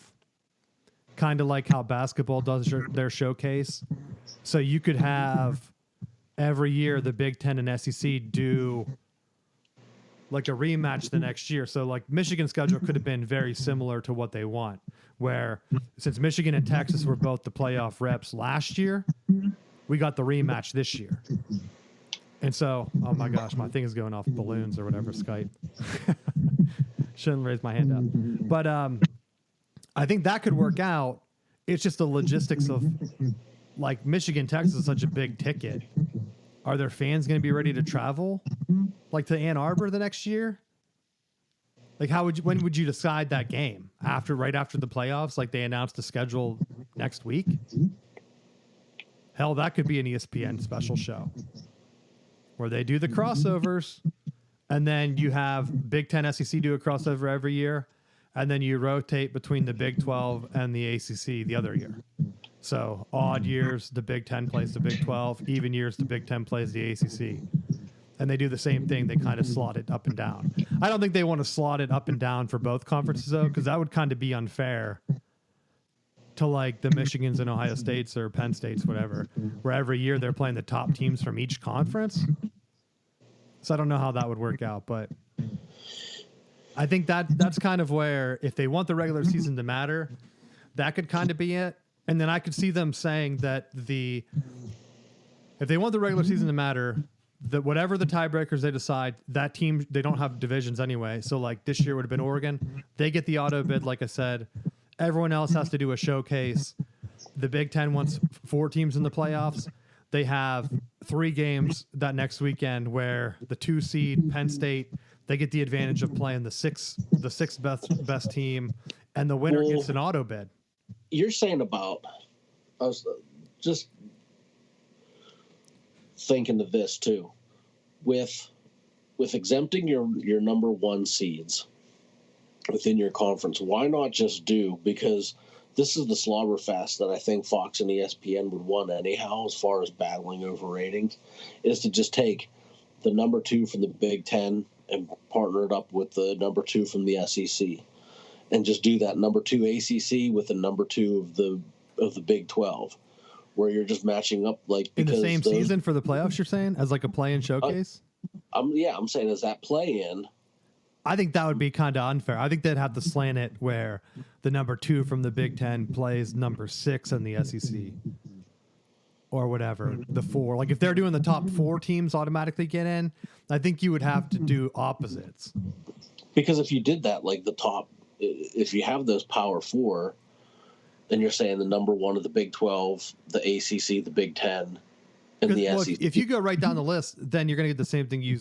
Kind of like how basketball does their showcase. So you could have every year the Big Ten and SEC do like a rematch the next year. So like Michigan's schedule could have been very similar to what they want, where since Michigan and Texas were both the playoff reps last year, we got the rematch this year. And so, oh my gosh, my thing is going off balloons or whatever, Skype. Shouldn't raise my hand up. But I think that could work out. It's just the logistics of, like, Michigan, Texas is such a big ticket. Are their fans going to be ready to travel, like, to Ann Arbor the next year? Like, when would you decide that game? Right after the playoffs? Like, they announced the schedule next week? Hell, that could be an ESPN special show where they do the crossovers, and then you have Big Ten, SEC do a crossover every year, and then you rotate between the Big 12 and the ACC the other year. So odd years, the Big Ten plays the Big 12. Even years, the Big Ten plays the ACC. And they do the same thing. They kind of slot it up and down. I don't think they want to slot it up and down for both conferences, though, because that would kind of be unfair to like the Michigans and Ohio States or Penn States, whatever, where every year they're playing the top teams from each conference. So I don't know how that would work out, but I think that's kind of where, if they want the regular season to matter, that could kind of be it. And then I could see them saying that if they want the regular season to matter, that whatever the tiebreakers they decide, that team, they don't have divisions anyway. So like this year would have been Oregon. They get the auto bid, like I said. Everyone else has to do a showcase. The Big Ten wants 4 teams in the playoffs. They have 3 games that next weekend where the 2 seed Penn State, they get the advantage of playing the sixth best team, and the winner gets an auto bid. You're saying about, I was just thinking of this too, with exempting your number 1 seeds within your conference. Why not just do, because this is the slobber fest that I think Fox and ESPN would want anyhow, as far as battling over ratings, is to just take the number 2 from the Big Ten and partner it up with the number 2 from the SEC, and just do that number 2 ACC with the number 2 of the Big 12, where you're just matching up like in the same season for the playoffs. You're saying as like a play-in showcase. I'm saying as that play-in. I think that would be kind of unfair. I think they'd have to slant it where the number 2 from the Big Ten plays number 6 in the SEC or whatever, the 4. Like if they're doing the top 4 teams automatically get in, I think you would have to do opposites. Because if you did that, like the top, if you have those Power 4, then you're saying the number 1 of the Big 12, the ACC, the Big 10, and the SEC. If you go right down the list, then you're going to get the same thing you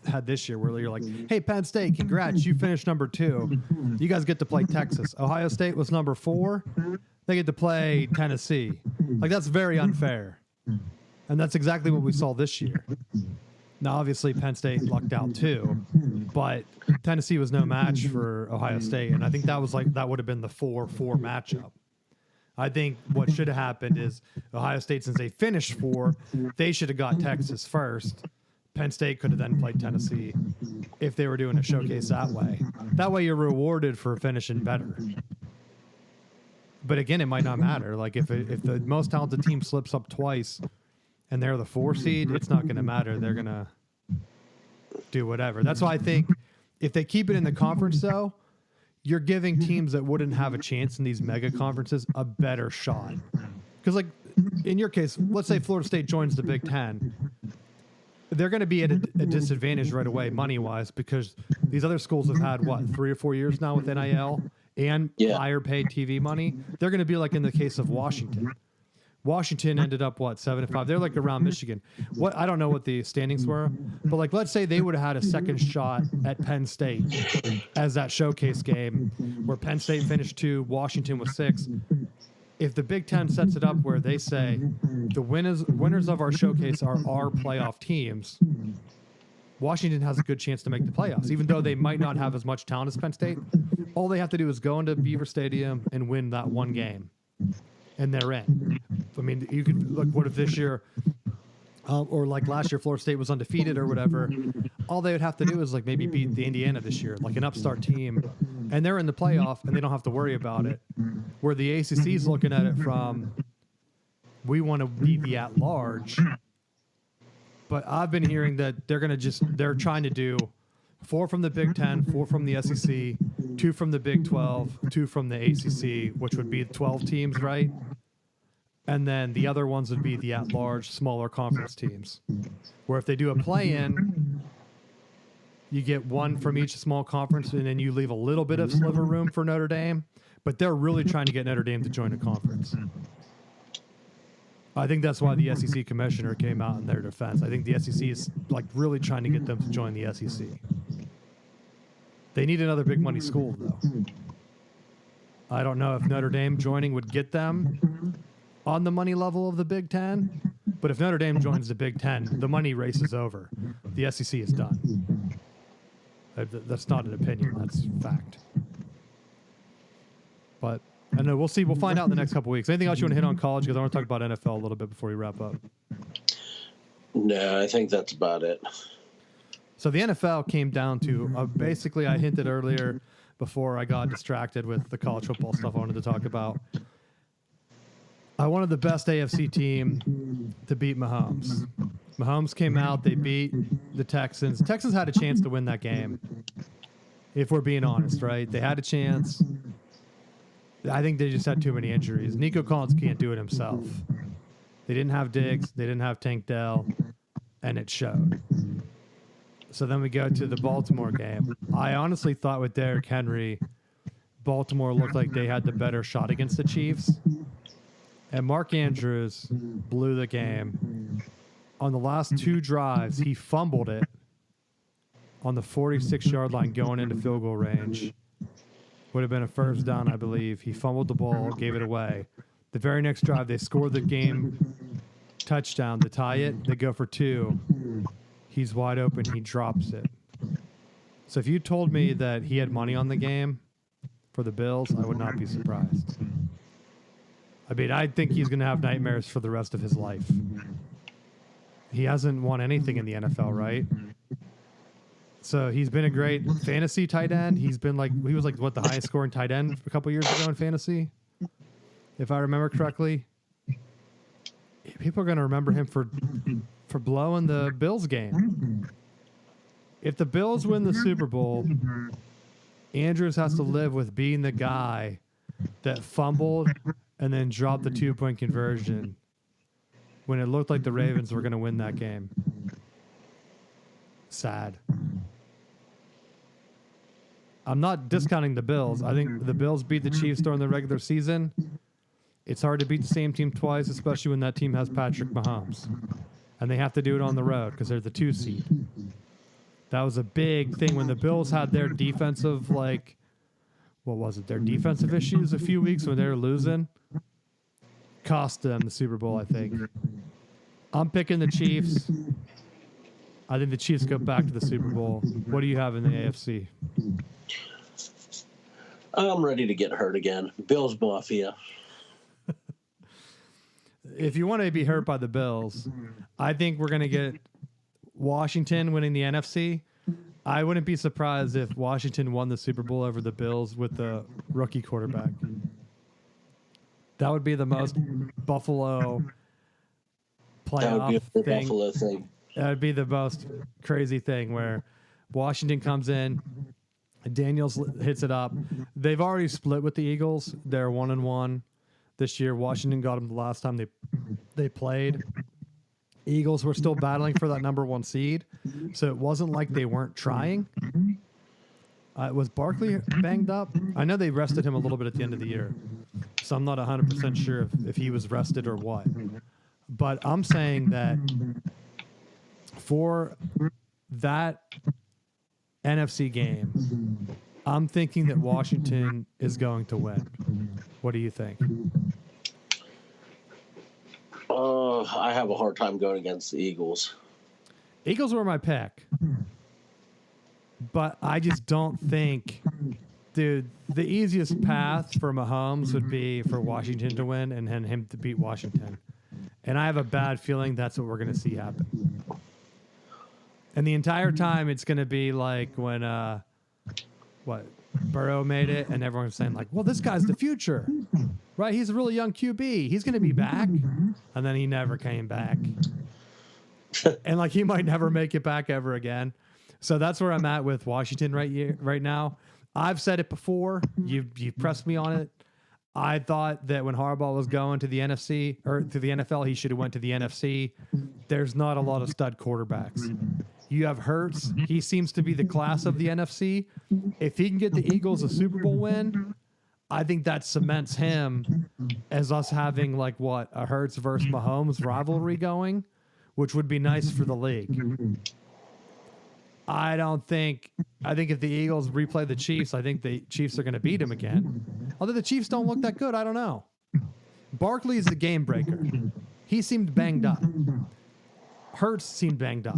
had this year, where you're like, hey, Penn State, congrats, you finished number 2. You guys get to play Texas. Ohio State was number 4. They get to play Tennessee. Like, that's very unfair. And that's exactly what we saw this year. Now, obviously, Penn State lucked out too, but Tennessee was no match for Ohio State. And I think that would have been the 4-4 matchup. I think what should have happened is Ohio State, since they finished 4, they should have got Texas first. Penn State could have then played Tennessee if they were doing a showcase that way. That way you're rewarded for finishing better. But again, it might not matter. Like if the most talented team slips up twice and they're the 4 seed, it's not going to matter. They're going to do whatever. That's why I think if they keep it in the conference, though, you're giving teams that wouldn't have a chance in these mega conferences a better shot. Because, like, in your case, let's say Florida State joins the Big Ten. They're going to be at a disadvantage right away, money-wise, because these other schools have had, 3 or 4 years now with NIL and higher paid TV money. They're going to be like in the case of Washington. Washington ended up 7-5. They're like around Michigan. I don't know what the standings were, but like let's say they would have had a second shot at Penn State as that showcase game, where Penn State finished 2, Washington was 6. If the Big Ten sets it up where they say the winners of our showcase are our playoff teams, Washington has a good chance to make the playoffs, even though they might not have as much talent as Penn State. All they have to do is go into Beaver Stadium and win that one game, and they're in. I mean, you could look. What if this year, or like last year, Florida State was undefeated or whatever? All they would have to do is like maybe beat the Indiana this year, like an upstart team, and they're in the playoff, and they don't have to worry about it. Where the ACC is looking at it from, we want to be the at-large. But I've been hearing that they're trying to do 4 from the Big Ten, 4 from the SEC, 2 from the Big 12, 2 from the ACC, which would be 12 teams, right? And then the other ones would be the at-large, smaller conference teams. Where if they do a play-in, you get 1 from each small conference, and then you leave a little bit of sliver room for Notre Dame. But they're really trying to get Notre Dame to join a conference. I think that's why the SEC commissioner came out in their defense. I think the SEC is like really trying to get them to join the SEC. They need another big money school, though. I don't know if Notre Dame joining would get them on the money level of the Big Ten, but if Notre Dame joins the Big Ten, the money race is over. The SEC is done. That's not an opinion. That's fact. But I know we'll see. We'll find out in the next couple of weeks. Anything else you want to hit on college? Because I want to talk about NFL a little bit before we wrap up. No, I think that's about it. So the NFL came down to basically, I hinted earlier before I got distracted with the college football stuff I wanted to talk about. I wanted the best AFC team to beat Mahomes. Mahomes came out, they beat the Texans. The Texans had a chance to win that game, if we're being honest, right? They had a chance. I think they just had too many injuries. Nico Collins can't do it himself. They didn't have Diggs, they didn't have Tank Dell, and it showed. So then we go to the Baltimore game. I honestly thought with Derrick Henry, Baltimore looked like they had the better shot against the Chiefs. And Mark Andrews blew the game. On the last 2 drives, he fumbled it on the 46-yard line going into field goal range. Would have been a first down, I believe. He fumbled the ball, gave it away. The very next drive, they scored the game touchdown to tie it. They go for 2. He's wide open. He drops it. So if you told me that he had money on the game for the Bills, I would not be surprised. I mean, I think he's going to have nightmares for the rest of his life. He hasn't won anything in the NFL, right? So he's been a great fantasy tight end. He was like, what, the highest scoring tight end a couple years ago in fantasy? If I remember correctly. People are going to remember him for blowing the Bills game. If the Bills win the Super Bowl, Andrews has to live with being the guy that fumbled and then dropped the 2-point conversion when it looked like the Ravens were going to win that game. Sad. I'm not discounting the Bills. I think the Bills beat the Chiefs during the regular season. It's hard to beat the same team twice, especially when that team has Patrick Mahomes. And they have to do it on the road because they're the 2 seed. That was a big thing when the Bills had their defensive, their defensive issues a few weeks when they were losing. Cost them the Super Bowl, I think. I'm picking the Chiefs. I think the Chiefs go back to the Super Bowl. What do you have in the AFC? I'm ready to get hurt again. Bills Mafia. If you want to be hurt by the Bills, I think we're going to get Washington winning the NFC. I wouldn't be surprised if Washington won the Super Bowl over the Bills with the rookie quarterback. That would be the most Buffalo playoff That would be a thing. Buffalo thing. That would be the most crazy thing where Washington comes in, Daniels hits it up. They've already split with the Eagles. They're 1-1 this year. Washington got them the last time they played. Eagles were still battling for that number 1 seed, so it wasn't like they weren't trying. Was Barkley banged up? I know they rested him a little bit at the end of the year, so I'm not 100% sure if he was rested or what. But I'm saying that for that NFC game, I'm thinking that Washington is going to win. What do you think? I have a hard time going against the Eagles. Eagles were my pick. But I just don't think, dude, the easiest path for Mahomes would be for Washington to win and then him to beat Washington. And I have a bad feeling that's what we're going to see happen. And the entire time it's going to be like when, Burrow made it and everyone's saying like, well, this guy's the future, right? He's a really young QB. He's going to be back. And then he never came back. And like, he might never make it back ever again. So that's where I'm at with Washington right now. I've said it before. You pressed me on it. I thought that when Harbaugh was going to the NFC or to the NFL, he should have went to the NFC. There's not a lot of stud quarterbacks. You have Hurts. He seems to be the class of the NFC. If he can get the Eagles a Super Bowl win, I think that cements him as us having a Hurts versus Mahomes rivalry going, which would be nice for the league. I think if the Eagles replay the Chiefs, I think the Chiefs are going to beat him again. Although the Chiefs don't look that good, I don't know. Barkley's a game breaker. He seemed banged up. Hurts seemed banged up.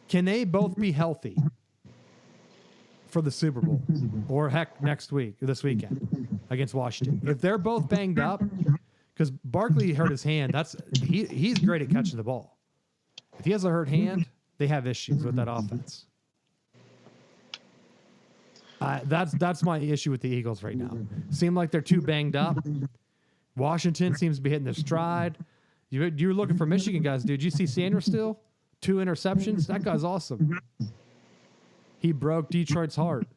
Can they both be healthy for the Super Bowl? Or heck, this weekend against Washington? If they're both banged up, because Barkley hurt his hand, he's great at catching the ball. If he has a hurt hand, they have issues with that offense. That's my issue with the Eagles right now. Seem like they're too banged up. Washington seems to be hitting their stride. You're looking for Michigan guys, dude. You see Sanders still? 2 interceptions. That guy's awesome. He broke Detroit's heart.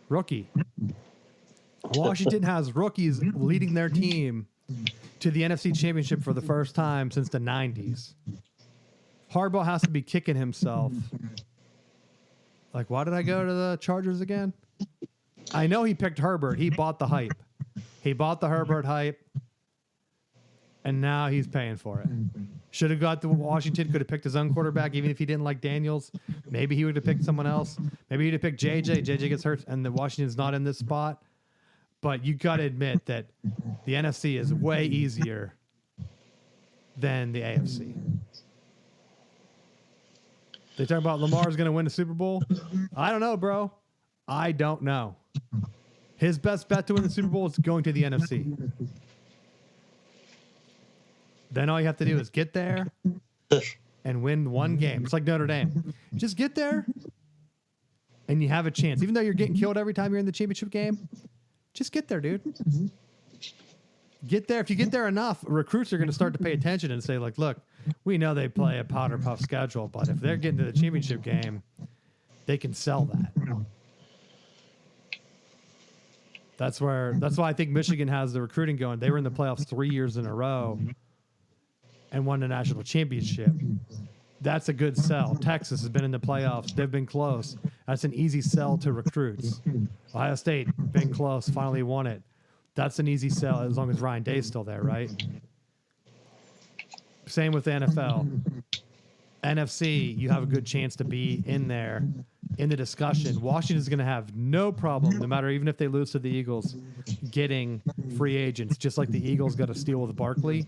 Rookie. Washington has rookies leading their team to the NFC Championship for the first time since the 90s. Harbaugh has to be kicking himself. Like, why did I go to the Chargers again? I know he picked Herbert. He bought the hype. He bought the Herbert hype, and now he's paying for it. Should have got to Washington, could have picked his own quarterback, even if he didn't like Daniels. Maybe he would have picked someone else. Maybe he'd have picked JJ. JJ gets hurt, and the Washington's not in this spot. But you got to admit that the NFC is way easier than the AFC. They talk about Lamar's going to win the Super Bowl. I don't know, bro. I don't know. His best bet to win the Super Bowl is going to the NFC. Then all you have to do is get there and win one game. It's like Notre Dame. Just get there and you have a chance. Even though you're getting killed every time you're in the championship game, just get there, dude. Get there. If you get there enough, recruits are going to start to pay attention and say, like, look, we know they play a powder puff schedule, but if they're getting to the championship game, they can sell that. That's why I think Michigan has the recruiting going. They were in the playoffs 3 years in a row and won the national championship. That's a good sell. Texas has been in the playoffs. They've been close. That's an easy sell to recruits. Ohio State, been close, finally won it. That's an easy sell as long as Ryan Day's still there, right? Same with the NFL. NFC, you have a good chance to be in there in the discussion. Washington's going to have no problem, no matter even if they lose to the Eagles, getting free agents, just like the Eagles got a steal with Barkley.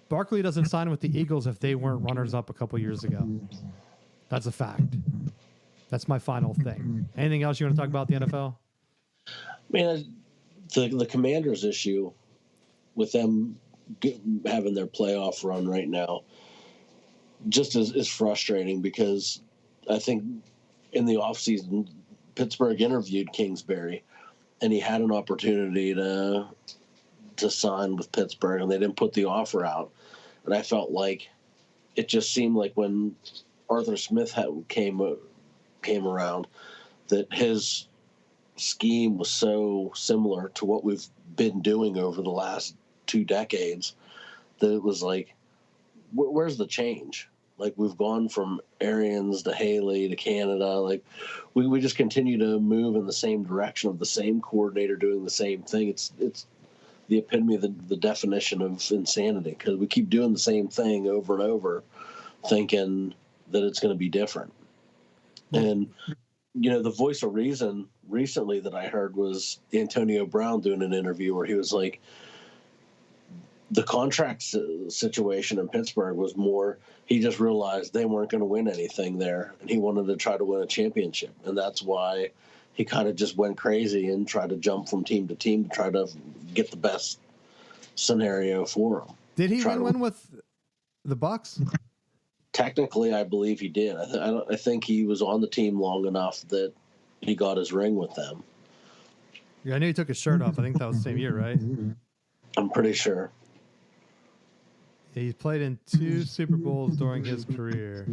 Barkley doesn't sign with the Eagles if they weren't runners-up a couple years ago. That's a fact. That's my final thing. Anything else you want to talk about the NFL? I mean, the Commanders' issue with them having their playoff run right now just is frustrating because I think in the offseason, Pittsburgh interviewed Kingsbury, and he had an opportunity to sign with Pittsburgh, and they didn't put the offer out. And I felt like it just seemed like when Arthur Smith came around that his scheme was so similar to what we've been doing over the last 2 decades that it was like, where's the change? Like, we've gone from Arians to Haley to Canada. Like, we just continue to move in the same direction of the same coordinator doing the same thing. It's the epitome of the definition of insanity because we keep doing the same thing over and over thinking that it's going to be different. And, you know, the voice of reason recently that I heard was Antonio Brown doing an interview where he was like, the contract situation in Pittsburgh was more, he just realized they weren't going to win anything there, and he wanted to try to win a championship. And that's why he kind of just went crazy and tried to jump from team to team to try to get the best scenario for him. Did he win with the Bucks? Technically, I believe he did. I think he was on the team long enough that he got his ring with them. Yeah, I knew he took his shirt off. I think that was the same year, right? I'm pretty sure. He's played in 2 Super Bowls during his career.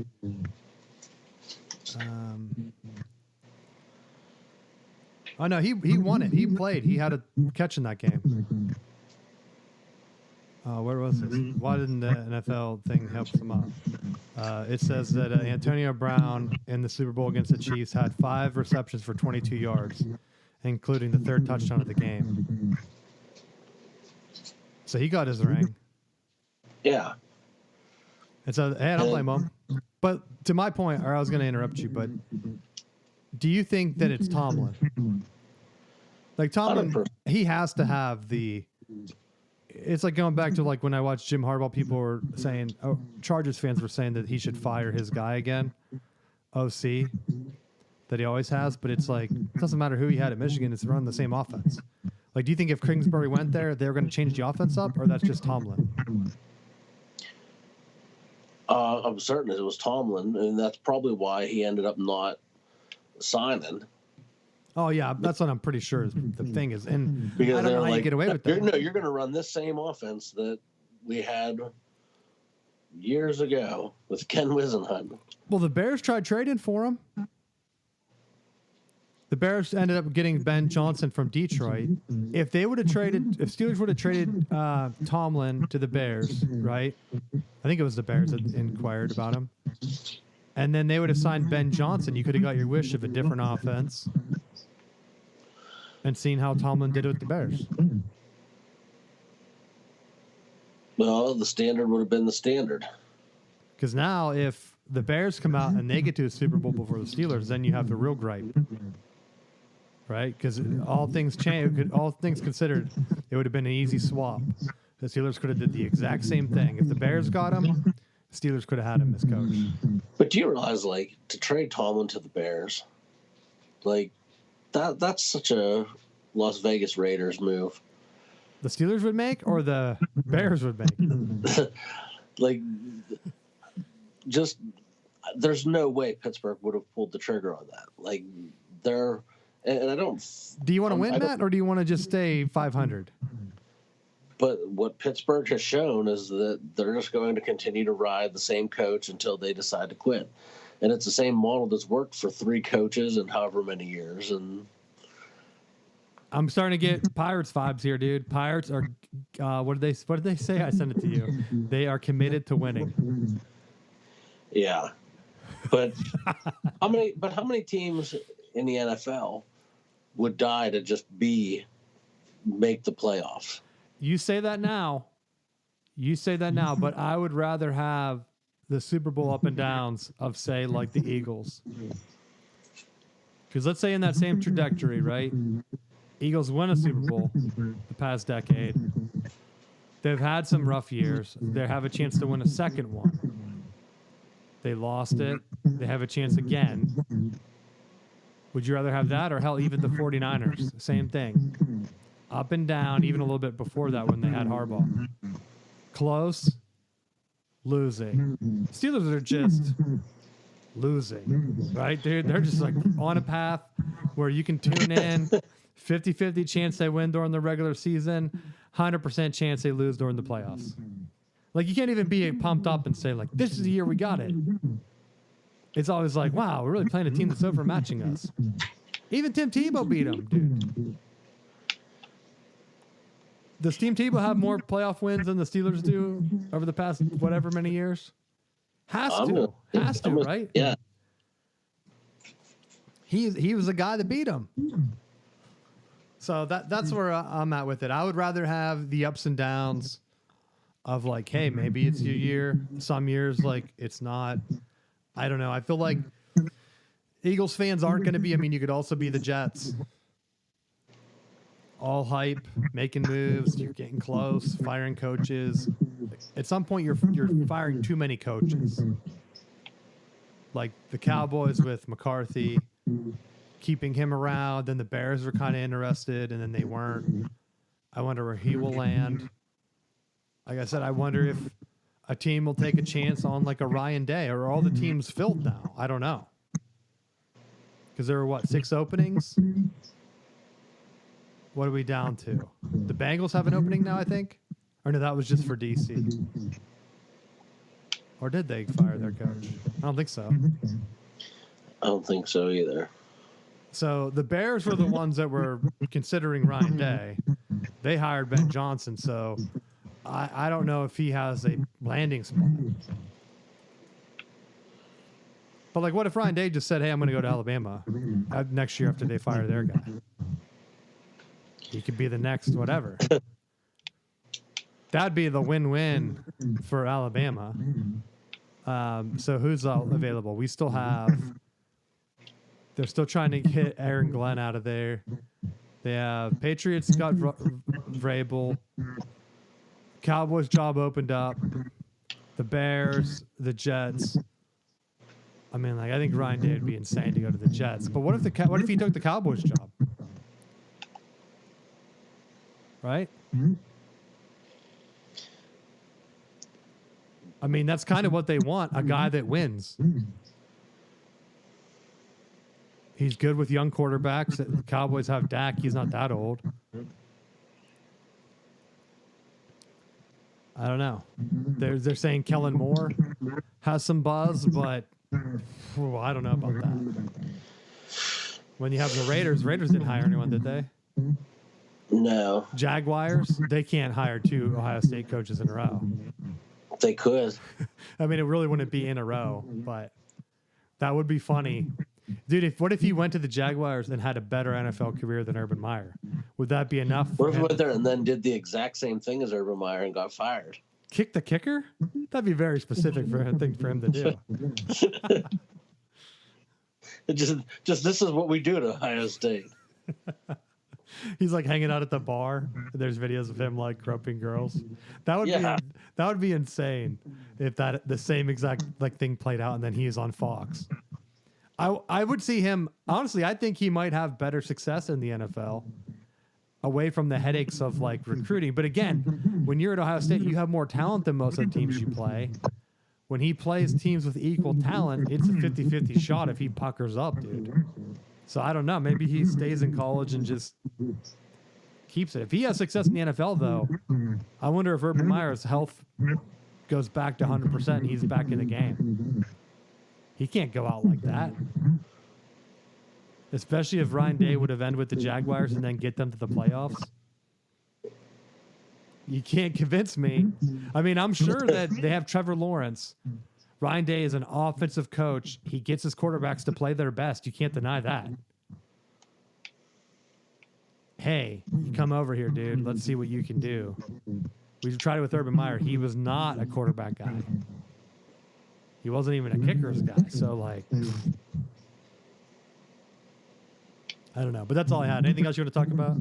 Oh, no, he won it. He played. He had a catch in that game. Where was this? Why didn't the NFL thing help him out? It says that Antonio Brown in the Super Bowl against the Chiefs had 5 receptions for 22 yards, including the 3rd touchdown of the game. So he got his ring. Yeah. And so, hey, I don't blame him. But to my point, or I was going to interrupt you, but do you think that it's Tomlin? Like, Tomlin, 100%. he has to have the... It's like going back to like when I watched Jim Harbaugh, people were saying, Chargers fans were saying that he should fire his guy again, OC, that he always has. But it's like, it doesn't matter who he had at Michigan, it's running the same offense. Like, do you think if Kingsbury went there, they were going to change the offense up, or that's just Tomlin? I'm certain it was Tomlin, and that's probably why he ended up not signing. Oh yeah, that's what I'm pretty sure is the thing is, and Because I don't know they're how you like, get away with that. you're going to run this same offense that we had years ago with Ken Wisenhunt. Well, the Bears tried trading for him. The Bears ended up getting Ben Johnson from Detroit. If Steelers would have traded Tomlin to the Bears, right? I think it was the Bears that inquired about him. And then they would have signed Ben Johnson. You could have got your wish of a different offense and seen how Tomlin did it with the Bears. Well, the standard would have been the standard. Because now if the Bears come out and they get to a Super Bowl before the Steelers, then you have the real gripe. Right? Because all things considered, it would have been an easy swap. The Steelers could have did the exact same thing. If the Bears got him, Steelers could have had him as coach. But do you realize, like, to trade Tomlin to the Bears, like, that's such a Las Vegas Raiders move. The Steelers would make or the Bears would make? Like, just, there's no way Pittsburgh would have pulled the trigger on that. Like, they're, and I don't. Do you want to win, Matt, or do you want to just stay 500? But what Pittsburgh has shown is that they're just going to continue to ride the same coach until they decide to quit. And it's the same model that's worked for 3 coaches in however many years. And I'm starting to get Pirates vibes here, dude. Pirates are, what did they say? I sent it to you. They are committed to winning. yeah, but how many teams in the NFL would die to just make the playoffs? You say that now, but I would rather have the Super Bowl up and downs of, say, like the Eagles. Because let's say in that same trajectory, right? Eagles win a Super Bowl the past decade. They've had some rough years. They have a chance to win a second one. They lost it. They have a chance again. Would you rather have that or hell, even the 49ers? Same thing. Up and down, even a little bit before that when they had Harbaugh. Close, losing. Steelers are just losing, right, dude? They're just like on a path where you can tune in. 50-50 chance they win during the regular season, 100% chance they lose during the playoffs. Like, you can't even be pumped up and say, like, this is the year we got it. It's always like, wow, we're really playing a team that's overmatching us. Even Tim Tebow beat them, dude. Does Tim Tebow have more playoff wins than the Steelers do over the past whatever many years? Has to, right? Yeah. He was the guy that beat him. So that's where I'm at with it. I would rather have the ups and downs of, like, hey, maybe it's your year. Some years, like, it's not. I don't know. I feel like Eagles fans aren't going to be. I mean, you could also be the Jets. All hype, making moves, you're getting close, firing coaches. At some point, you're firing too many coaches. Like the Cowboys with McCarthy, keeping him around. Then the Bears were kind of interested, and then they weren't. I wonder where he will land. Like I said, I wonder if a team will take a chance on, like, a Ryan Day, or are all the teams filled now? I don't know. Because there were, 6 openings? What are we down to? The Bengals have an opening now, I think? Or no, that was just for DC. Or did they fire their coach? I don't think so. I don't think so either. So the Bears were the ones that were considering Ryan Day. They hired Ben Johnson, so I don't know if he has a landing spot. But, like, what if Ryan Day just said, hey, I'm going to go to Alabama next year after they fire their guy? He could be the next whatever. That'd be the win-win for Alabama. So who's available? We still have... They're still trying to get Aaron Glenn out of there. They have Patriots got Vrabel. Cowboys job opened up. The Bears, the Jets. I mean, like, I think Ryan Day would be insane to go to the Jets. But what if he took the Cowboys job? Right? I mean, that's kind of what they want, a guy that wins. He's good with young quarterbacks. The Cowboys have Dak. He's not that old. I don't know. They're saying Kellen Moore has some buzz, but I don't know about that. When you have the Raiders didn't hire anyone, did they? No. Jaguars, they can't hire 2 Ohio State coaches in a row. They could. I mean, it really wouldn't be in a row, but that would be funny. Dude, what if he went to the Jaguars and had a better NFL career than Urban Meyer? Would that be enough? What if he went there and then did the exact same thing as Urban Meyer and got fired? Kick the kicker? That'd be very specific for him to do. Just this is what we do at Ohio State. He's like hanging out at the bar. There's videos of him like groping girls. That would be insane if the same exact like thing played out and then he's on Fox. I would see him, honestly, I think he might have better success in the NFL away from the headaches of like recruiting. But again, when you're at Ohio State, you have more talent than most of the teams you play. When he plays teams with equal talent, it's a 50-50 shot if he puckers up, dude. So I don't know. Maybe he stays in college and just keeps it. If he has success in the NFL, though, I wonder if Urban Meyer's health goes back to 100% and he's back in the game. He can't go out like that. Especially if Ryan Day would have ended with the Jaguars and then get them to the playoffs. You can't convince me. I mean, I'm sure that they have Trevor Lawrence. Ryan Day is an offensive coach. He gets his quarterbacks to play their best. You can't deny that. Hey, you come over here, dude. Let's see what you can do. We tried it with Urban Meyer. He was not a quarterback guy. He wasn't even a kickers guy. So, like, I don't know. But that's all I had. Anything else you want to talk about?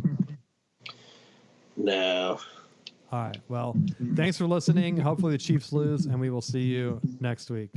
No. All right. Well, thanks for listening. Hopefully the Chiefs lose, and we will see you next week.